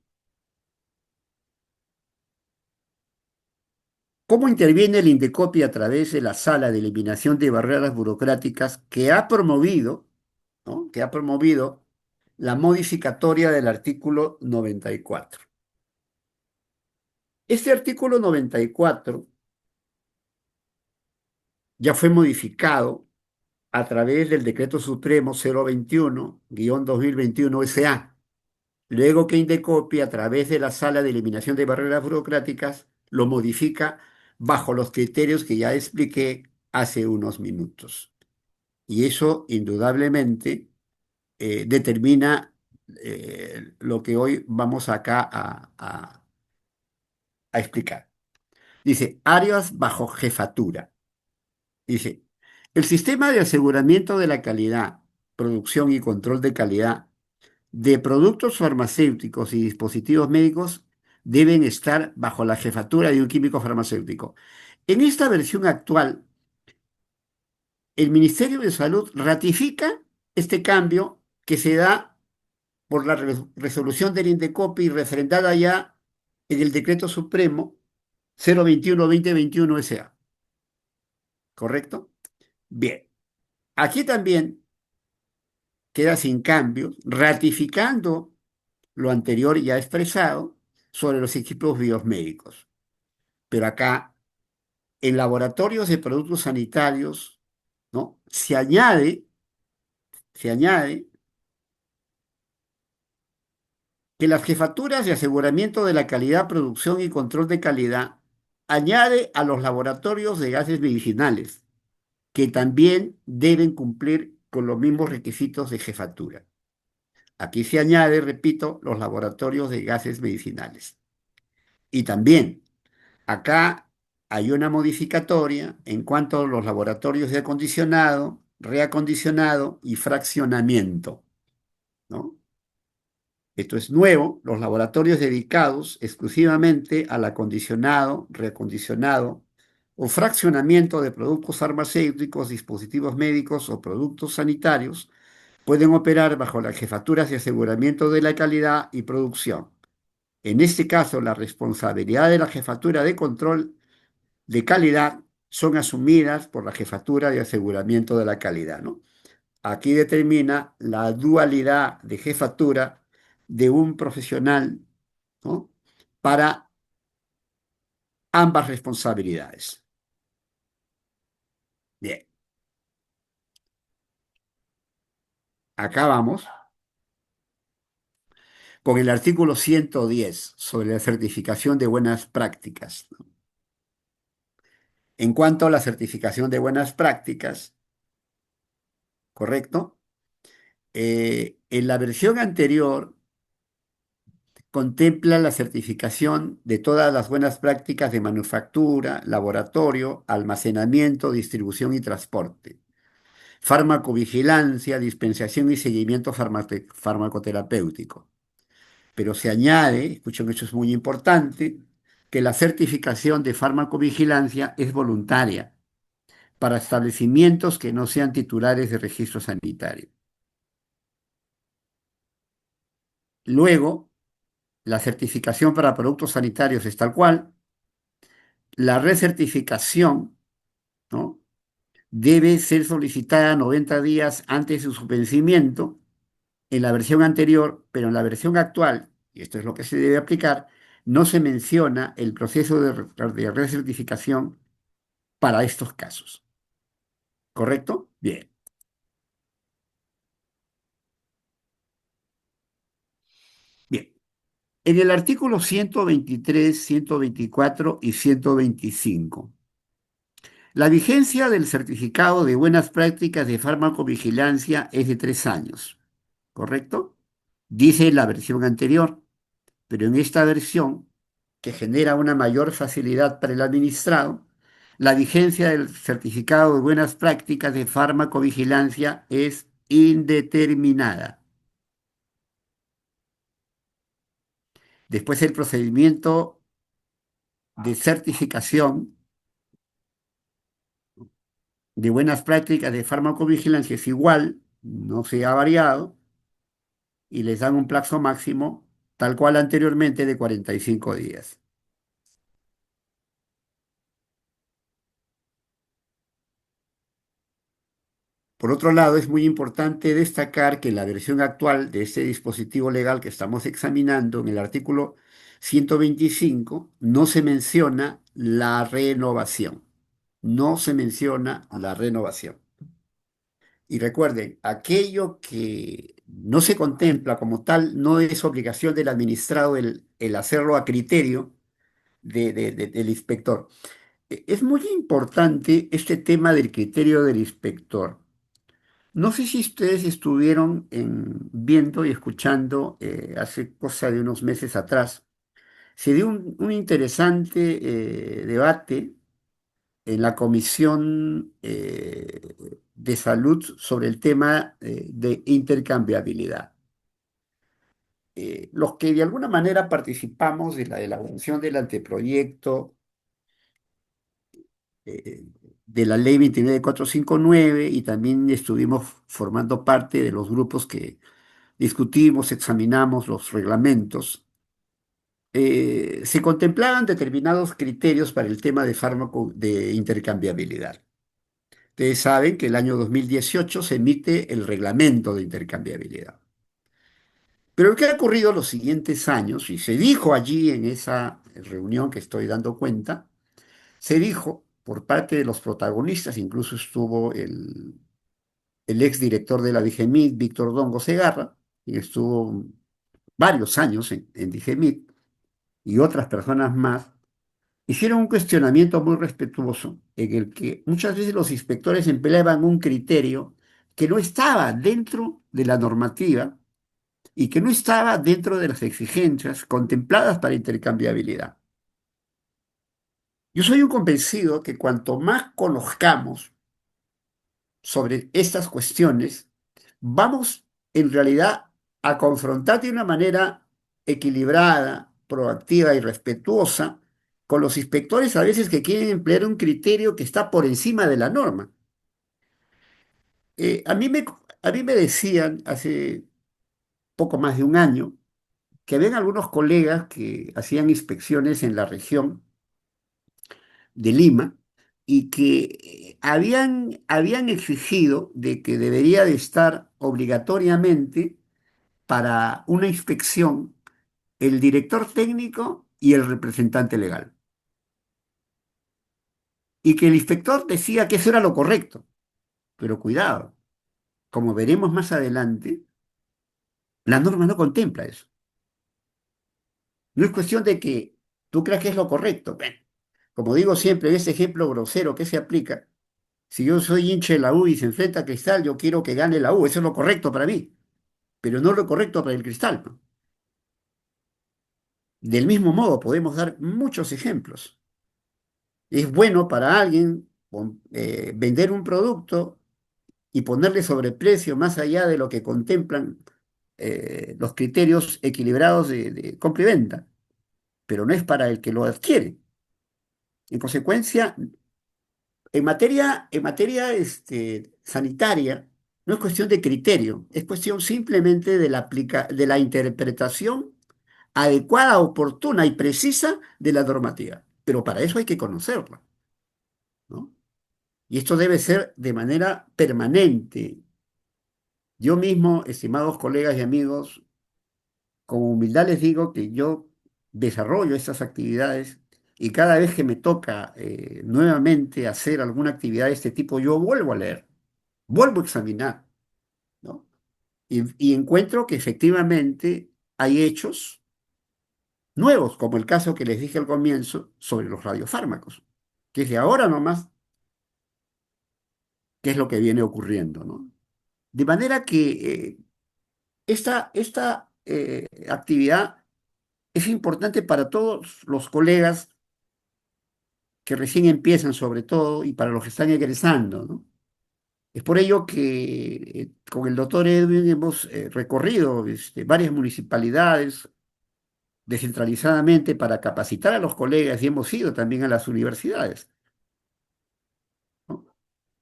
¿Cómo interviene el Indecopi a través de la Sala de Eliminación de Barreras Burocráticas que ha promovido, ¿no? Que ha promovido la modificatoria del artículo 94? Este artículo 94 ya fue modificado a través del Decreto Supremo 021-2021 SA, luego que Indecopi, a través de la Sala de Eliminación de Barreras Burocráticas, lo modifica bajo los criterios que ya expliqué hace unos minutos. Y eso, indudablemente, determina lo que hoy vamos acá a explicar. Dice, áreas bajo jefatura. Dice, el sistema de aseguramiento de la calidad, producción y control de calidad de productos farmacéuticos y dispositivos médicos deben estar bajo la jefatura de un químico farmacéutico. En esta versión actual, el Ministerio de Salud ratifica este cambio que se da por la resolución del INDECOPI refrendada ya en el Decreto Supremo 021-2021 SA. ¿Correcto? Bien. Aquí también queda sin cambios, ratificando lo anterior ya expresado sobre los equipos biomédicos. Pero acá, en laboratorios de productos sanitarios, ¿no? Se añade que las jefaturas de aseguramiento de la calidad, producción y control de calidad añade a los laboratorios de gases medicinales, que también deben cumplir con los mismos requisitos de jefatura. Aquí se añade, repito, los laboratorios de gases medicinales. Y también acá hay una modificatoria en cuanto a los laboratorios de acondicionado, reacondicionado y fraccionamiento, ¿no? Esto es nuevo, los laboratorios dedicados exclusivamente al acondicionado, reacondicionado o fraccionamiento de productos farmacéuticos, dispositivos médicos o productos sanitarios pueden operar bajo las jefaturas de aseguramiento de la calidad y producción. En este caso, la responsabilidad de la jefatura de control de calidad son asumidas por la jefatura de aseguramiento de la calidad, ¿no? Aquí determina la dualidad de jefatura de un profesional, ¿no? Para ambas responsabilidades. Bien, acá vamos con el artículo 110 sobre la certificación de buenas prácticas, ¿no? En cuanto a la certificación de buenas prácticas, ¿correcto? En la versión anterior contempla la certificación de todas las buenas prácticas de manufactura, laboratorio, almacenamiento, distribución y transporte, farmacovigilancia, dispensación y seguimiento farmacoterapéutico. Pero se añade, escuchen, esto es muy importante, que la certificación de farmacovigilancia es voluntaria para establecimientos que no sean titulares de registro sanitario. Luego, la certificación para productos sanitarios es tal cual. La recertificación, ¿no? Debe ser solicitada 90 días antes de su vencimiento en la versión anterior, pero en la versión actual, y esto es lo que se debe aplicar, no se menciona el proceso de recertificación para estos casos. ¿Correcto? Bien. Bien. En el artículo 123, 124 y 125, la vigencia del certificado de buenas prácticas de farmacovigilancia es de 3 años. ¿Correcto? Dice la versión anterior, pero en esta versión, que genera una mayor facilidad para el administrado, la vigencia del certificado de buenas prácticas de farmacovigilancia es indeterminada. Después el procedimiento de certificación de buenas prácticas de farmacovigilancia es igual, no se ha variado, y les dan un plazo máximo, tal cual anteriormente, de 45 días. Por otro lado, es muy importante destacar que en la versión actual de este dispositivo legal que estamos examinando, en el artículo 125, no se menciona la renovación. No se menciona la renovación. Y recuerden, aquello que no se contempla como tal no es obligación del administrado el hacerlo a criterio del inspector. Es muy importante este tema del criterio del inspector. No sé si ustedes estuvieron viendo y escuchando hace cosa de unos meses atrás, se dio un interesante debate en la Comisión de Salud sobre el tema de intercambiabilidad. los que de alguna manera participamos de la elaboración del anteproyecto de la ley 29459 y también estuvimos formando parte de los grupos que discutimos, examinamos los reglamentos, se contemplaban determinados criterios para el tema de fármaco de intercambiabilidad. Ustedes saben que el año 2018 se emite el reglamento de intercambiabilidad. Pero lo que ha ocurrido los siguientes años, y se dijo allí en esa reunión que estoy dando cuenta, se dijo por parte de los protagonistas, incluso estuvo el exdirector de la DIGEMIT, Víctor Dongo Segarra, quien estuvo varios años en DIGEMIT, y otras personas más, hicieron un cuestionamiento muy respetuoso en el que muchas veces los inspectores empleaban un criterio que no estaba dentro de la normativa y que no estaba dentro de las exigencias contempladas para intercambiabilidad. Yo soy un convencido que cuanto más conozcamos sobre estas cuestiones, vamos en realidad a confrontar de una manera equilibrada, proactiva y respetuosa con los inspectores a veces que quieren emplear un criterio que está por encima de la norma. Eh, a mí me, a mí me decían hace poco más de un año que habían algunos colegas que hacían inspecciones en la región de Lima y que habían exigido de que debería de estar obligatoriamente para una inspección el director técnico y el representante legal. Y que el inspector decía que eso era lo correcto. Pero cuidado, como veremos más adelante, la norma no contempla eso. No es cuestión de que tú creas que es lo correcto. Bueno, como digo siempre, en ese ejemplo grosero que se aplica, si yo soy hincha de la U y se enfrenta a Cristal, yo quiero que gane la U. Eso es lo correcto para mí, pero no lo correcto para el Cristal, ¿no? Del mismo modo, podemos dar muchos ejemplos. Es bueno para alguien vender un producto y ponerle sobreprecio más allá de lo que contemplan los criterios equilibrados de compra y venta, pero no es para el que lo adquiere. En consecuencia, en materia sanitaria, no es cuestión de criterio, es cuestión simplemente de la interpretación adecuada, oportuna y precisa de la normativa. Pero para eso hay que conocerla, ¿no? Y esto debe ser de manera permanente. Yo mismo, estimados colegas y amigos, con humildad les digo que yo desarrollo estas actividades y cada vez que me toca nuevamente hacer alguna actividad de este tipo, yo vuelvo a leer, vuelvo a examinar, ¿no? Y encuentro que efectivamente hay hechos nuevos, como el caso que les dije al comienzo sobre los radiofármacos, que es de ahora nomás, qué es lo que viene ocurriendo, ¿no? De manera que esta actividad es importante para todos los colegas que recién empiezan, sobre todo, y para los que están egresando, ¿no? Es por ello que con el doctor Edwin hemos recorrido varias municipalidades descentralizadamente para capacitar a los colegas y hemos ido también a las universidades, ¿no?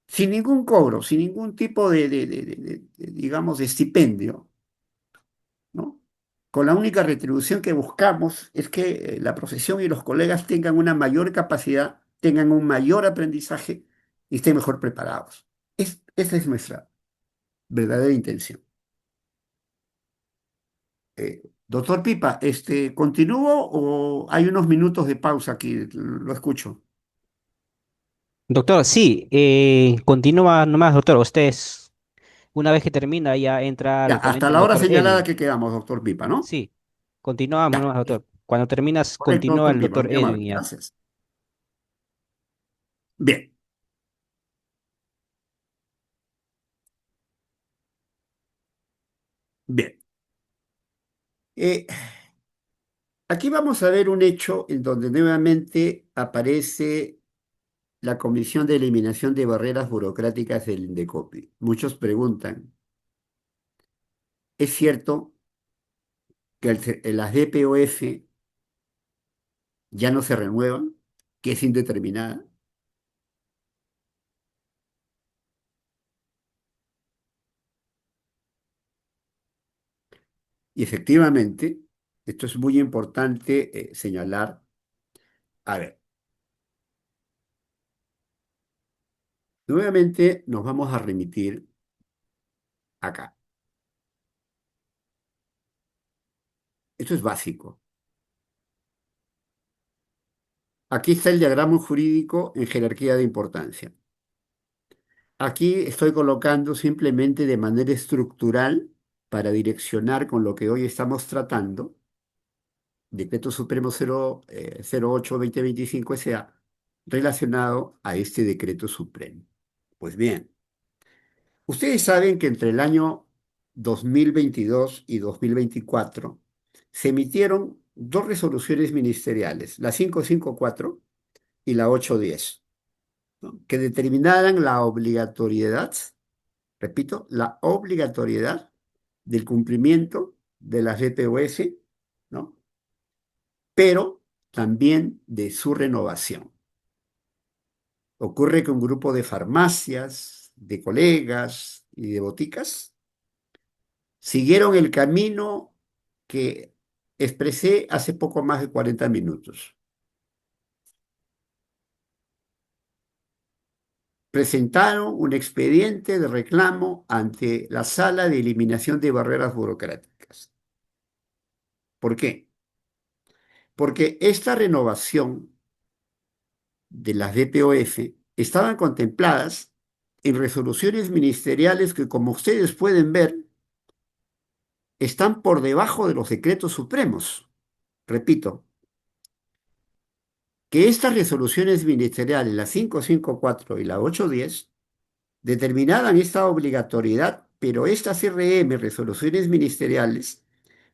Sin ningún cobro, sin ningún tipo digamos, de estipendio, ¿no? Con la única retribución que buscamos es que la profesión y los colegas tengan una mayor capacidad, tengan un mayor aprendizaje y estén mejor preparados. Esa es nuestra verdadera intención. Doctor Pipa, ¿continúo o hay unos minutos de pausa aquí? Lo escucho. Doctor, sí, continúa nomás, doctor. Una vez que termina, ya entra Ya, al hasta ponente el la hora doctor señalada Edwin. que quedamos, doctor Pipa, ¿no? Sí, continuamos Ya, nomás, doctor. Cuando terminas, correcto, continúa doctor el Pipa, doctor muy Edwin amable. ya. Gracias. Bien, bien. Eh, Aquí vamos a ver un hecho en donde nuevamente aparece la Comisión de Eliminación de Barreras Burocráticas del INDECOPI. Muchos preguntan, ¿es cierto que las DPOF ya no se renuevan, que es indeterminada. Y efectivamente, esto es muy importante señalar. A ver, nuevamente nos vamos a remitir acá. Esto es básico. Aquí está el diagrama jurídico en jerarquía de importancia. Aquí estoy colocando simplemente de manera estructural para direccionar con lo que hoy estamos tratando, Decreto Supremo 08-2025 SA, relacionado a este decreto supremo. Pues bien, ustedes saben que entre el año 2022 y 2024 se emitieron dos resoluciones ministeriales, la 554 y la 810, ¿no?, que determinaran la obligatoriedad, repito, la obligatoriedad del cumplimiento de las DPOS, ¿no?, pero también de su renovación. Ocurre que un grupo de farmacias, de colegas y de boticas siguieron el camino que expresé hace poco más de 40 minutos. Presentaron un expediente de reclamo ante la Sala de Eliminación de Barreras Burocráticas. ¿Por qué? Porque esta renovación de las DPOF estaban contempladas en resoluciones ministeriales que, como ustedes pueden ver, están por debajo de los decretos supremos. Repito, que estas resoluciones ministeriales, la 554 y la 810, determinaban esta obligatoriedad, pero estas RM, resoluciones ministeriales,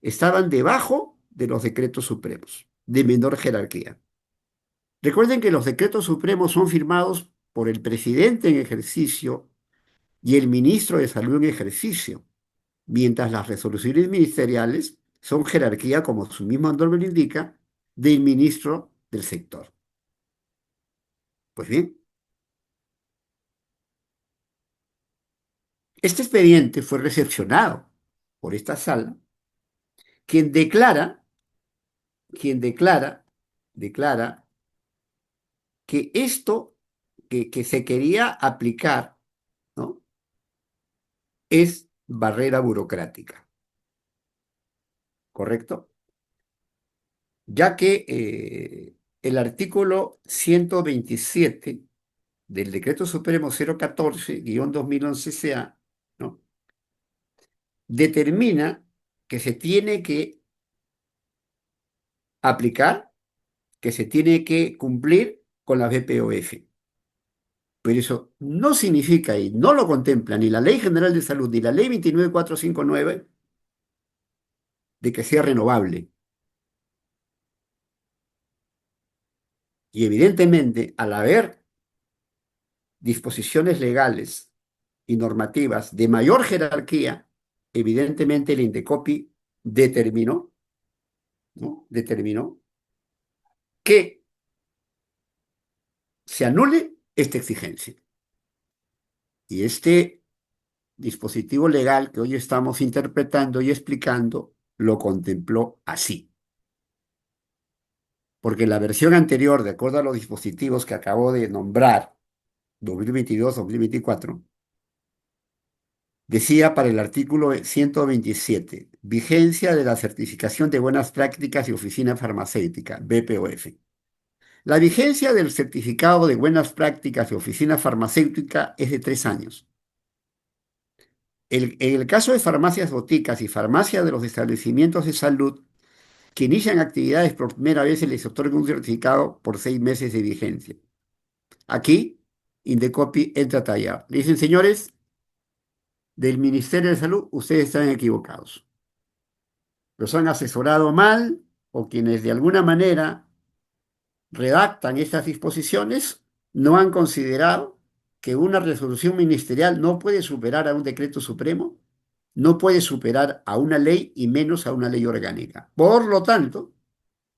estaban debajo de los decretos supremos, de menor jerarquía. Recuerden que los decretos supremos son firmados por el presidente en ejercicio y el ministro de Salud en ejercicio, mientras las resoluciones ministeriales son jerarquía, como su mismo nombre lo indica, del ministro del sector. Pues bien, este expediente fue recepcionado por esta sala, quien declara que esto que se quería aplicar, ¿no?, es barrera burocrática, ¿correcto? Ya que el artículo 127 del Decreto Supremo 014-2011 CA, ¿no?, determina que se tiene que aplicar, que se tiene que cumplir con las BPOF. Pero eso no significa y no lo contempla ni la Ley General de Salud ni la Ley 29459 de que sea renovable. Y evidentemente, al haber disposiciones legales y normativas de mayor jerarquía, evidentemente el Indecopi determinó, ¿no?, determinó que se anule esta exigencia. Y este dispositivo legal que hoy estamos interpretando y explicando lo contempló así. Porque la versión anterior, de acuerdo a los dispositivos que acabo de nombrar, 2022-2024, decía para el artículo 127, vigencia de la certificación de buenas prácticas y oficina farmacéutica, BPOF. La vigencia del certificado de buenas prácticas y oficina farmacéutica es de 3 años. En el caso de farmacias boticas y farmacias de los establecimientos de salud que inician actividades por primera vez, se les otorga un certificado por 6 meses de vigencia. Aquí, Indecopi entra a tallar. Le dicen, señores del Ministerio de Salud, ustedes están equivocados. Los han asesorado mal, o quienes de alguna manera redactan estas disposiciones no han considerado que una resolución ministerial no puede superar a un decreto supremo no puede superar a una ley y menos a una ley orgánica. Por lo tanto,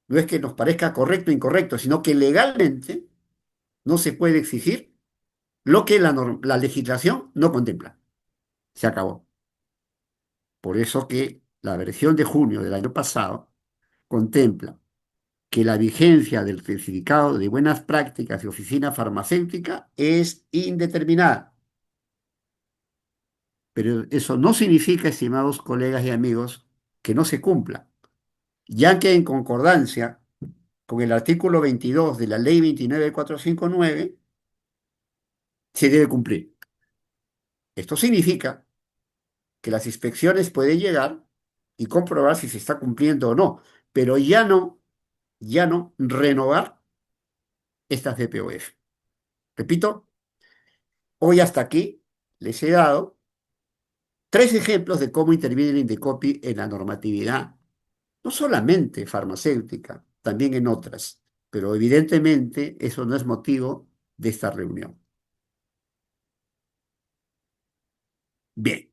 no es que nos parezca correcto o incorrecto, sino que legalmente no se puede exigir lo que la legislación no contempla. Se acabó. Por eso que la versión de junio del año pasado contempla que la vigencia del certificado de buenas prácticas de oficina farmacéutica es indeterminada. Pero eso no significa, estimados colegas y amigos, que no se cumpla, ya que en concordancia con el artículo 22 de la Ley 29459 se debe cumplir. Esto significa que las inspecciones pueden llegar y comprobar si se está cumpliendo o no, pero ya no renovar estas DPOF. Repito, hoy hasta aquí les he dado tres ejemplos de cómo interviene el Indecopi en la normatividad, no solamente farmacéutica, también en otras, pero evidentemente eso no es motivo de esta reunión. Bien,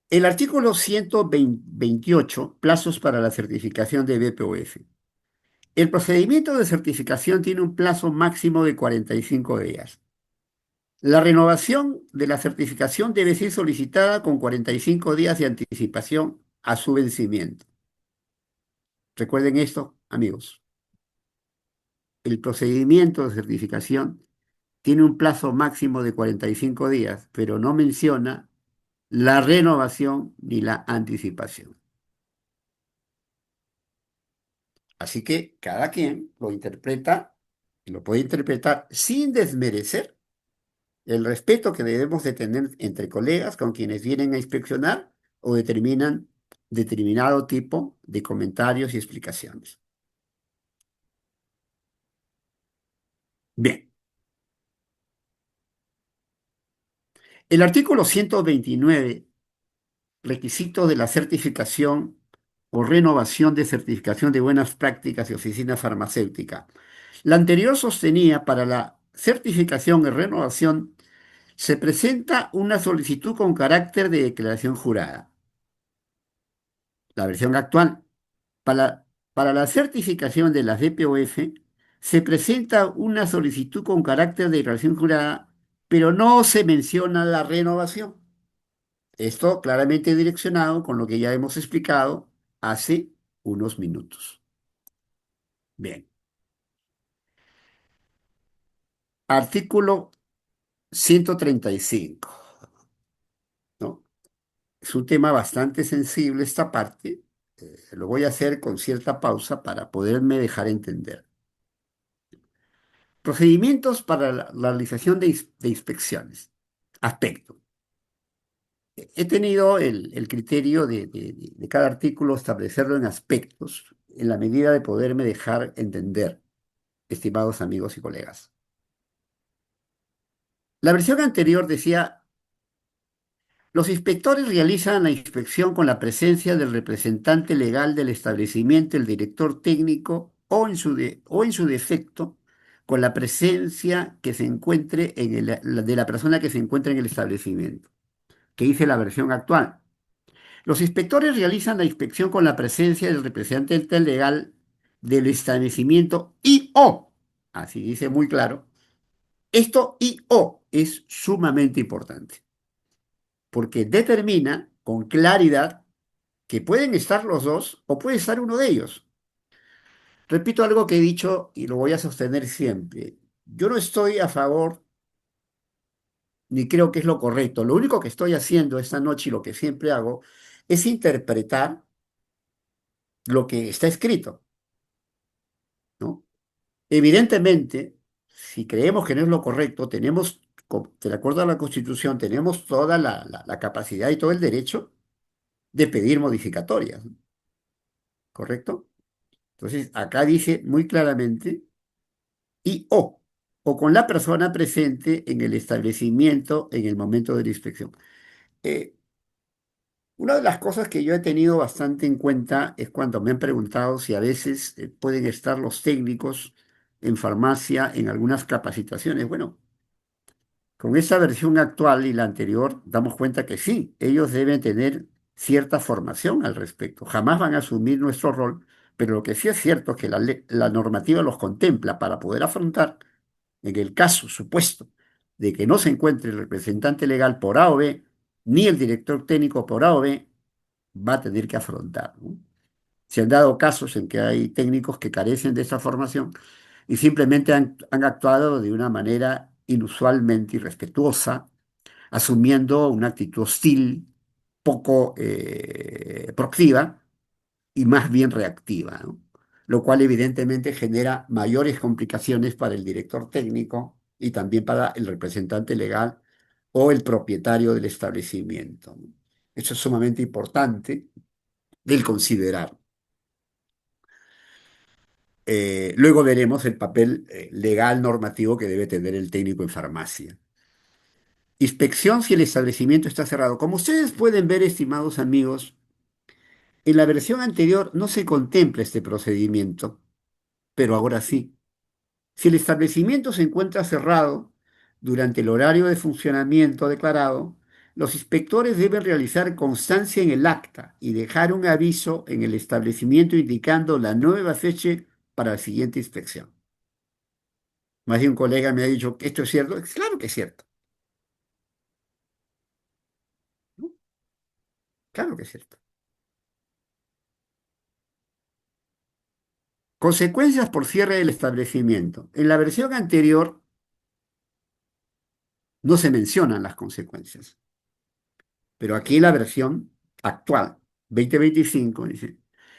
el artículo 128, plazos para la certificación de BPOF. El procedimiento de certificación tiene un plazo máximo de 45 días. La renovación de la certificación debe ser solicitada con 45 días de anticipación a su vencimiento. Recuerden esto, amigos. El procedimiento de certificación tiene un plazo máximo de 45 días, pero no menciona la renovación ni la anticipación. Así que cada quien lo interpreta y lo puede interpretar sin desmerecer el respeto que debemos de tener entre colegas con quienes vienen a inspeccionar o determinan determinado tipo de comentarios y explicaciones. Bien, el artículo 129, requisito de la certificación o renovación de certificación de buenas prácticas de oficina farmacéutica. La anterior sostenía para la certificación y renovación se presenta una solicitud con carácter de declaración jurada. La versión actual, para la certificación de las DPOF, se presenta una solicitud con carácter de declaración jurada, pero no se menciona la renovación. Esto claramente direccionado con lo que ya hemos explicado hace unos minutos. Bien. Artículo 135, ¿no? Es un tema bastante sensible esta parte. Lo voy a hacer con cierta pausa para poderme dejar entender. Procedimientos para la realización de inspecciones. Aspecto. He tenido el criterio de cada artículo establecerlo en aspectos en la medida de poderme dejar entender, estimados amigos y colegas. La versión anterior decía, los inspectores realizan la inspección con la presencia del representante legal del establecimiento, el director técnico, o en su defecto, con la presencia que se encuentre de la persona que se encuentra en el establecimiento, que dice la versión actual. Los inspectores realizan la inspección con la presencia del representante legal del establecimiento y o, así dice muy claro, esto y o es sumamente importante, porque determina con claridad que pueden estar los dos o puede estar uno de ellos. Repito algo que he dicho y lo voy a sostener siempre. Yo no estoy a favor ni creo que es lo correcto. Lo único que estoy haciendo esta noche y lo que siempre hago es interpretar lo que está escrito, ¿no? Evidentemente, si creemos que no es lo correcto, tenemos, de acuerdo a la Constitución, tenemos toda la capacidad y todo el derecho de pedir modificatorias, ¿correcto? Entonces, acá dice muy claramente, y o con la persona presente en el establecimiento en el momento de la inspección. Eh, una de las cosas que yo he tenido bastante en cuenta es cuando me han preguntado si a veces pueden estar los técnicos en farmacia en algunas capacitaciones. Bueno, Con esta versión actual y la anterior, damos cuenta que sí, ellos deben tener cierta formación al respecto. Jamás van a asumir nuestro rol, pero lo que sí es cierto es que la normativa los contempla para poder afrontar, en el caso supuesto de que no se encuentre el representante legal por A o B, ni el director técnico por A o B, va a tener que afrontar, ¿no? Se han dado casos en que hay técnicos que carecen de esa formación y simplemente han actuado de una manera inusualmente irrespetuosa, asumiendo una actitud hostil, poco proactiva y más bien reactiva, ¿no? Lo cual evidentemente genera mayores complicaciones para el director técnico y también para el representante legal o el propietario del establecimiento, ¿no? Eso es sumamente importante del considerar. Luego veremos el papel legal normativo que debe tener el técnico en farmacia. Inspección si el establecimiento está cerrado. Como ustedes pueden ver, estimados amigos, en la versión anterior no se contempla este procedimiento, pero ahora sí. Si el establecimiento se encuentra cerrado durante el horario de funcionamiento declarado, los inspectores deben realizar constancia en el acta y dejar un aviso en el establecimiento indicando la nueva fecha para la siguiente inspección. Más de un colega me ha dicho que esto es cierto. Claro que es cierto, ¿no? Claro que es cierto. Consecuencias por cierre del establecimiento. En la versión anterior no se mencionan las consecuencias, pero aquí la versión actual, 2025, dice,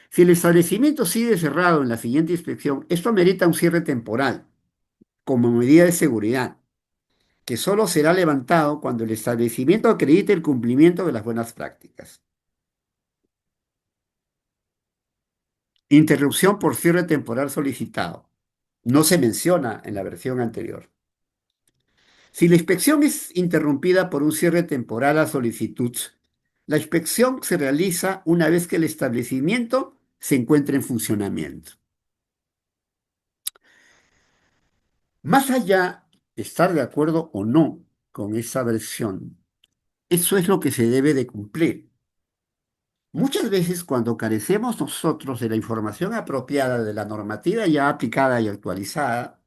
si el establecimiento sigue cerrado en la siguiente inspección, esto amerita un cierre temporal como medida de seguridad, que solo será levantado cuando el establecimiento acredite el cumplimiento de las buenas prácticas. Interrupción por cierre temporal solicitado. No se menciona en la versión anterior. Si la inspección es interrumpida por un cierre temporal a solicitud, la inspección se realiza una vez que el establecimiento se encuentre en funcionamiento. Más allá de estar de acuerdo o no con esa versión, eso es lo que se debe de cumplir. Muchas veces cuando carecemos nosotros de la información apropiada de la normativa ya aplicada y actualizada,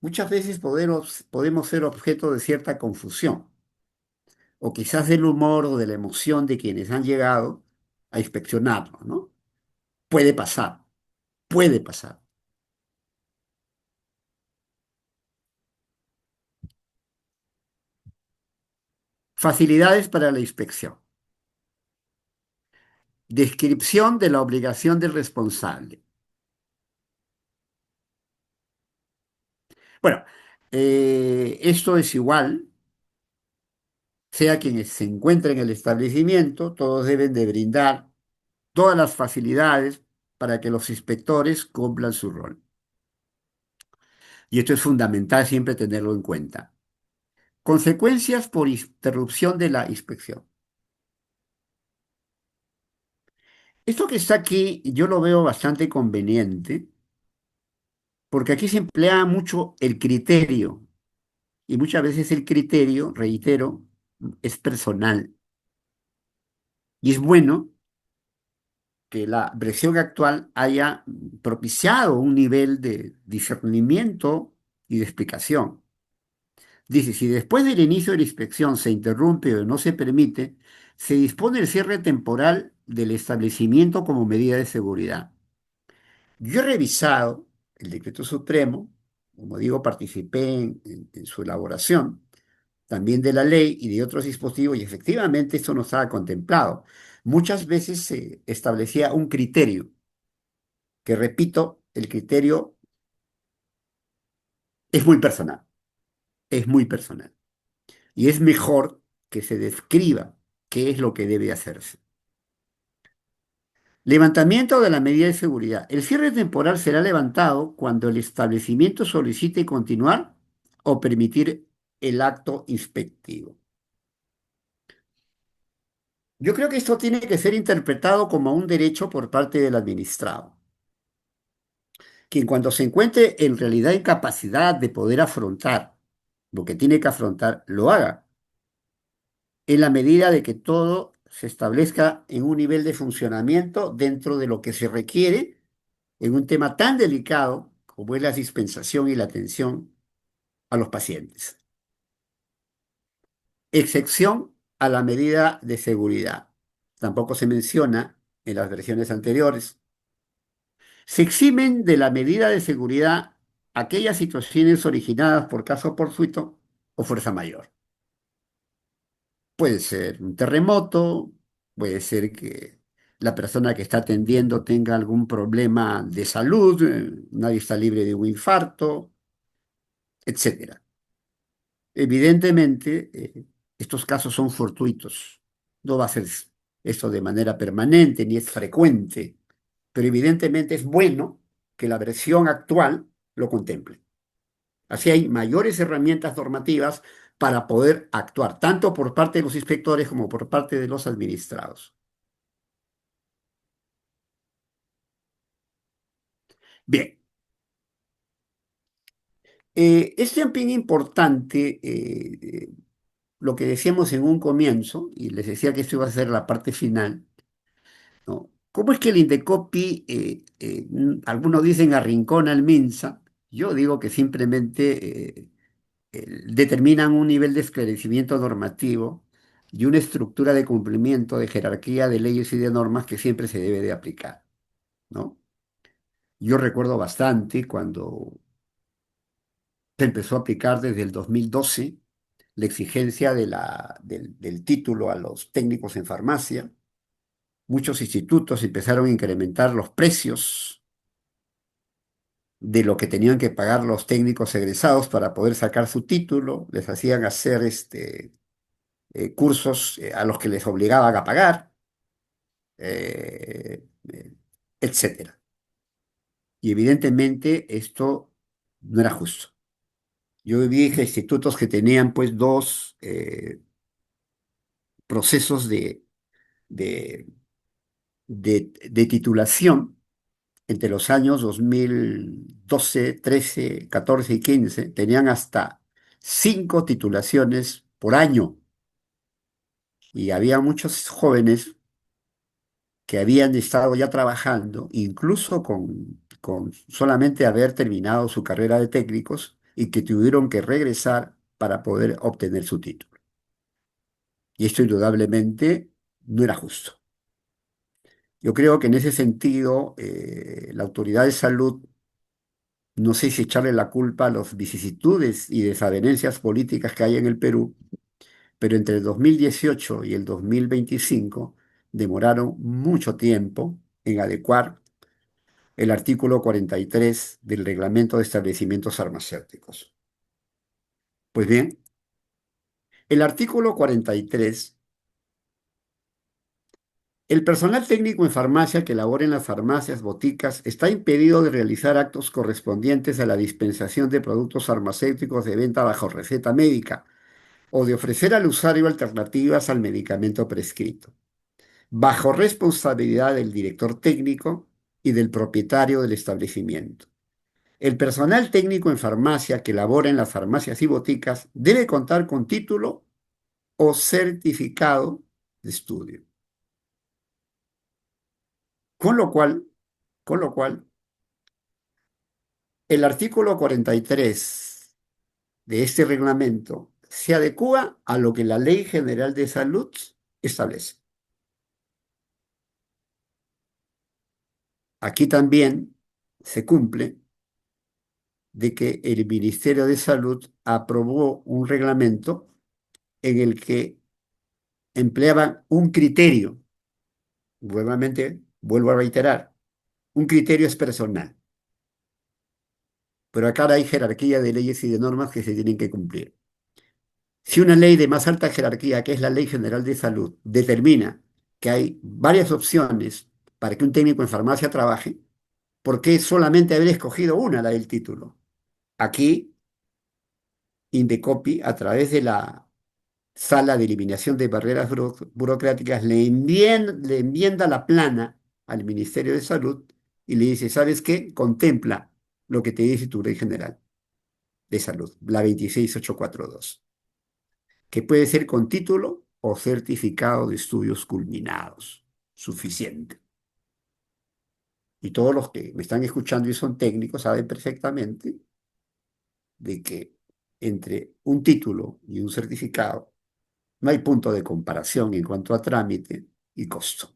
muchas veces podemos ser objeto de cierta confusión, o quizás del humor o de la emoción de quienes han llegado a inspeccionarlo, ¿no? Puede pasar, puede pasar. Facilidades para la inspección. Descripción de la obligación del responsable. Bueno, esto es igual, sea quienes se encuentren en el establecimiento, todos deben de brindar todas las facilidades para que los inspectores cumplan su rol. Y esto es fundamental siempre tenerlo en cuenta. Consecuencias por interrupción de la inspección. Esto que está aquí yo lo veo bastante conveniente porque aquí se emplea mucho el criterio y muchas veces el criterio, reitero, es personal. Y es bueno que la versión actual haya propiciado un nivel de discernimiento y de explicación. Dice, si después del inicio de la inspección se interrumpe o no se permite, se dispone el cierre temporal del establecimiento como medida de seguridad. Yo he revisado el decreto supremo, como digo, participé en su elaboración, también de la ley y de otros dispositivos, y efectivamente esto no estaba contemplado. Muchas veces se establecía un criterio, que repito, el criterio es muy personal, es muy personal. Y es mejor que se describa qué es lo que debe hacerse. Levantamiento de la medida de seguridad. El cierre temporal será levantado cuando el establecimiento solicite continuar o permitir el acto inspectivo. Yo creo que esto tiene que ser interpretado como un derecho por parte del administrado, quien cuando se encuentre en realidad en capacidad de poder afrontar lo que tiene que afrontar, lo haga, en la medida de que todo se establezca en un nivel de funcionamiento dentro de lo que se requiere en un tema tan delicado como es la dispensación y la atención a los pacientes. Excepción a la medida de seguridad. Tampoco se menciona en las versiones anteriores. Se eximen de la medida de seguridad aquellas situaciones originadas por caso fortuito o fuerza mayor. Puede ser un terremoto, puede ser que la persona que está atendiendo tenga algún problema de salud, nadie está libre de un infarto, etcétera. Evidentemente, estos casos son fortuitos. No va a ser esto de manera permanente ni es frecuente, pero evidentemente es bueno que la versión actual lo contemple. Así hay mayores herramientas normativas para poder actuar, tanto por parte de los inspectores como por parte de los administrados. Bien, es también importante lo que decíamos en un comienzo, y les decía que esto iba a ser la parte final, ¿no? ¿Cómo es que el Indecopi, algunos dicen arrincona al MINSA? Yo digo que simplemente determinan un nivel de esclarecimiento normativo y una estructura de cumplimiento de jerarquía de leyes y de normas que siempre se debe de aplicar, ¿no? Yo recuerdo bastante cuando se empezó a aplicar desde el 2012 la exigencia del título a los técnicos en farmacia. Muchos institutos empezaron a incrementar los precios de lo que tenían que pagar los técnicos egresados para poder sacar su título, les hacían hacer cursos a los que les obligaban a pagar, eh, eh, etcétera. Y evidentemente esto no era justo. Yo vi que institutos que tenían pues dos procesos de, de titulación entre los años 2012, 13, 14 y 15, tenían hasta 5 titulaciones por año. Y había muchos jóvenes que habían estado ya trabajando, incluso con solamente haber terminado su carrera de técnicos y que tuvieron que regresar para poder obtener su título. Y esto indudablemente no era justo. Yo creo que en ese sentido, la autoridad de salud, no sé si echarle la culpa a las vicisitudes y desavenencias políticas que hay en el Perú, pero entre el 2018 y el 2025 demoraron mucho tiempo en adecuar el artículo 43 del Reglamento de Establecimientos Farmacéuticos. Pues bien, el artículo 43, el personal técnico en farmacia que labora en las farmacias, boticas, está impedido de realizar actos correspondientes a la dispensación de productos farmacéuticos de venta bajo receta médica o de ofrecer al usuario alternativas al medicamento prescrito, bajo responsabilidad del director técnico y del propietario del establecimiento. El personal técnico en farmacia que labora en las farmacias y boticas debe contar con título o certificado de estudio. Con lo cual, con lo cual, el artículo 43 de este reglamento se adecúa a lo que la Ley General de Salud establece. Aquí también se cumple de que el Ministerio de Salud aprobó un reglamento en el que empleaban un criterio. Nuevamente, vuelvo a reiterar, un criterio es personal, pero acá hay jerarquía de leyes y de normas que se tienen que cumplir. Si una ley de más alta jerarquía, que es la Ley General de Salud, determina que hay varias opciones para que un técnico en farmacia trabaje, ¿por qué solamente haber escogido una, la del título? Aquí, Indecopi, a través de la Sala de Eliminación de Barreras Burocráticas, le enmienda la plana al Ministerio de Salud y le dice, ¿sabes qué? Contempla lo que te dice tu ley general. de Salud, la 26842, que puede ser con título o certificado de estudios culminados. Suficiente. Y todos los que me están escuchando y son técnicos saben perfectamente de que entre un título y un certificado no hay punto de comparación en cuanto a trámite y costo.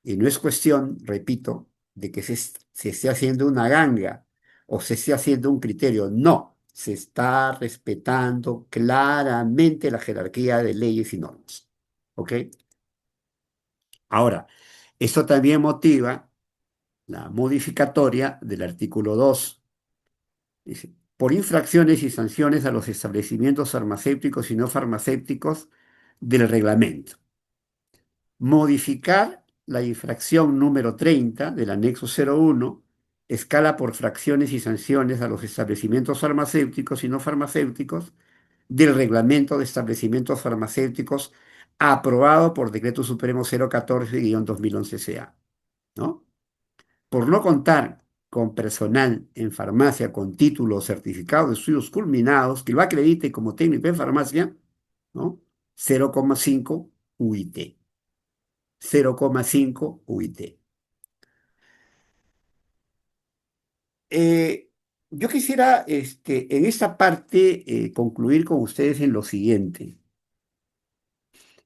Y no es cuestión, repito, de que se esté haciendo una ganga o se esté haciendo un criterio. No, se está respetando claramente la jerarquía de leyes y normas. ¿Ok? Ahora, esto también motiva la modificatoria del artículo 2. Dice, por infracciones y sanciones a los establecimientos farmacéuticos y no farmacéuticos del reglamento. Modificar la infracción número 30 del anexo 01, escala por fracciones y sanciones a los establecimientos farmacéuticos y no farmacéuticos del reglamento de establecimientos farmacéuticos aprobado por Decreto Supremo 014-2011 CA, ¿no? Por no contar con personal en farmacia con título o certificado de estudios culminados que lo acredite como técnico en farmacia, ¿no? 0,5 UIT. 0,5 UIT. Eh, yo quisiera en esta parte concluir con ustedes en lo siguiente.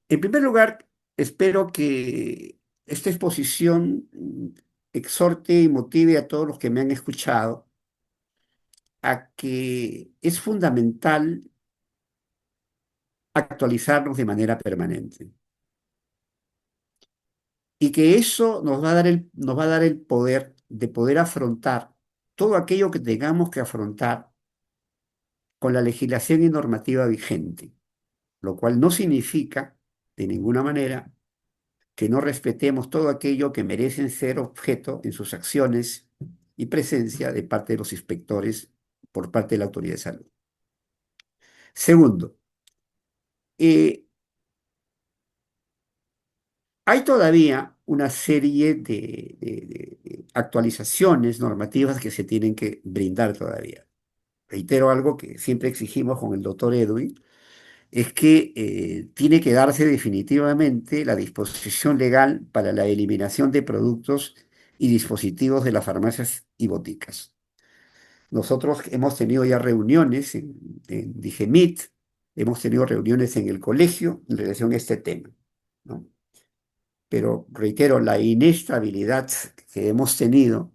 En primer lugar, espero que esta exposición exhorte y motive a todos los que me han escuchado a que es fundamental actualizarnos de manera permanente y que eso nos va a dar el poder de poder afrontar todo aquello que tengamos que afrontar con la legislación y normativa vigente, lo cual no significa de ninguna manera que no respetemos todo aquello que merecen ser objeto en sus acciones y presencia de parte de los inspectores por parte de la autoridad de salud. Segundo, eh, hay todavía una serie de actualizaciones normativas que se tienen que brindar todavía. Reitero algo que siempre exigimos con el doctor Edwin, es que tiene que darse definitivamente la disposición legal para la eliminación de productos y dispositivos de las farmacias y boticas. Nosotros hemos tenido ya reuniones en DIGEMIT, hemos tenido reuniones en el colegio en relación a este tema, ¿no? Pero reitero, la inestabilidad que hemos tenido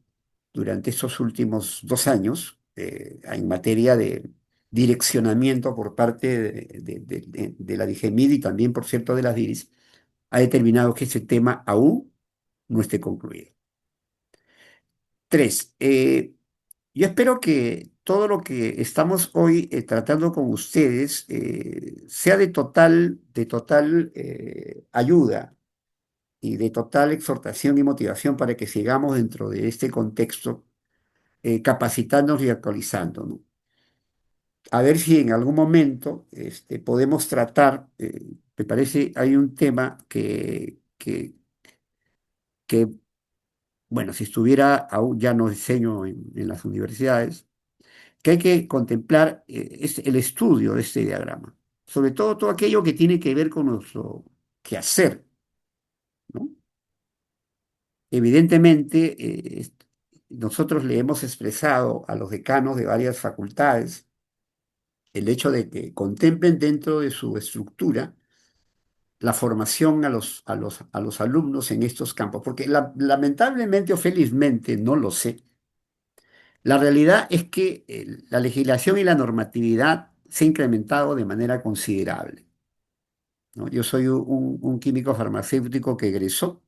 durante estos últimos 2 años en materia de direccionamiento por parte de la DIGEMID y también, por cierto, de las DIRIS, ha determinado que ese tema aún no esté concluido. Tres, yo espero que todo lo que estamos hoy tratando con ustedes sea de total ayuda y de total exhortación y motivación para que sigamos dentro de este contexto capacitándonos y actualizándonos. A ver si en algún momento podemos tratar, me parece, hay un tema que, bueno, si estuviera, aún ya no enseño en las universidades, que hay que contemplar es el estudio de este diagrama, sobre todo aquello que tiene que ver con nuestro quehacer, ¿no? Evidentemente, nosotros le hemos expresado a los decanos de varias facultades el hecho de que contemplen dentro de su estructura la formación a los alumnos en estos campos, porque lamentablemente o felizmente, no lo sé, la realidad es que la legislación y la normatividad se ha incrementado de manera considerable, ¿no? Yo soy un químico farmacéutico que egresó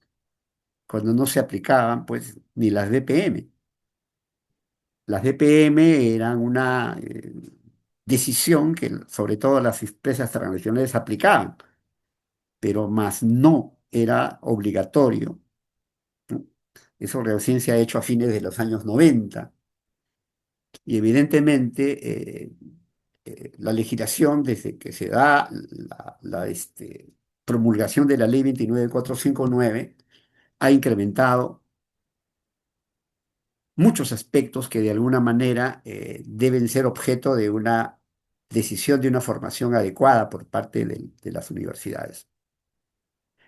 cuando no se aplicaban pues ni las BPM. Las BPM eran una decisión que sobre todo las empresas transnacionales aplicaban, pero más no era obligatorio, ¿no? Eso recién se ha hecho a fines de los años 90 y evidentemente la legislación desde que se da la promulgación de la ley 29459 ha incrementado muchos aspectos que de alguna manera deben ser objeto de una decisión de una formación adecuada por parte de las universidades.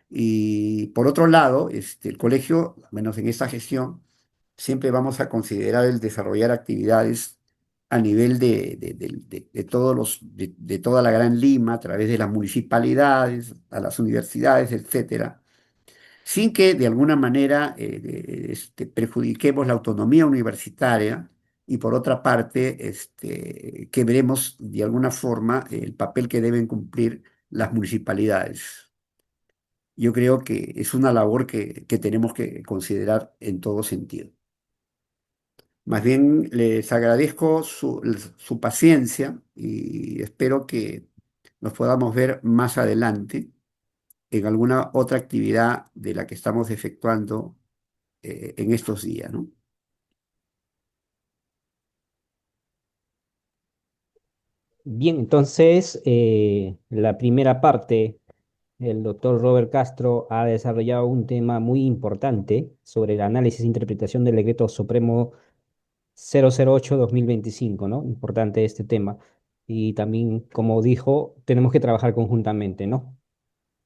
Y por otro lado, el colegio, al menos en esta gestión, siempre vamos a considerar el desarrollar actividades a nivel de todos de toda la Gran Lima, a través de las municipalidades, a las universidades, etcétera, sin que de alguna manera perjudiquemos la autonomía universitaria y por otra parte quebremos de alguna forma el papel que deben cumplir las municipalidades. Yo creo que es una labor que tenemos que considerar en todo sentido. Más bien les agradezco su paciencia y espero que nos podamos ver más adelante en alguna otra actividad de la que estamos efectuando en estos días, ¿no? Bien, entonces, la primera parte, el doctor Robert Castro ha desarrollado un tema muy importante sobre el análisis e interpretación del decreto supremo 008/2025, ¿no? Importante este tema. Y también, como dijo, tenemos que trabajar conjuntamente, ¿no?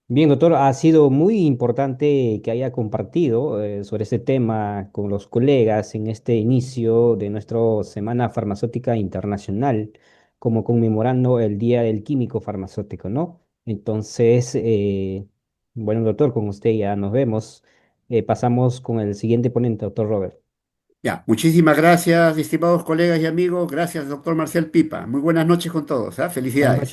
Bien, doctor, ha sido muy importante que haya compartido sobre este tema con los colegas en este inicio de nuestra Semana Farmacéutica Internacional, como conmemorando el Día del Químico Farmacéutico, ¿no? Entonces, bueno, doctor, con usted ya nos vemos. Pasamos con el siguiente ponente, doctor Robert. Ya, muchísimas gracias, estimados colegas y amigos. Gracias, doctor Marcial Pipa. Muy buenas noches con todos, ¿ah? Buenas Felicidades. noches.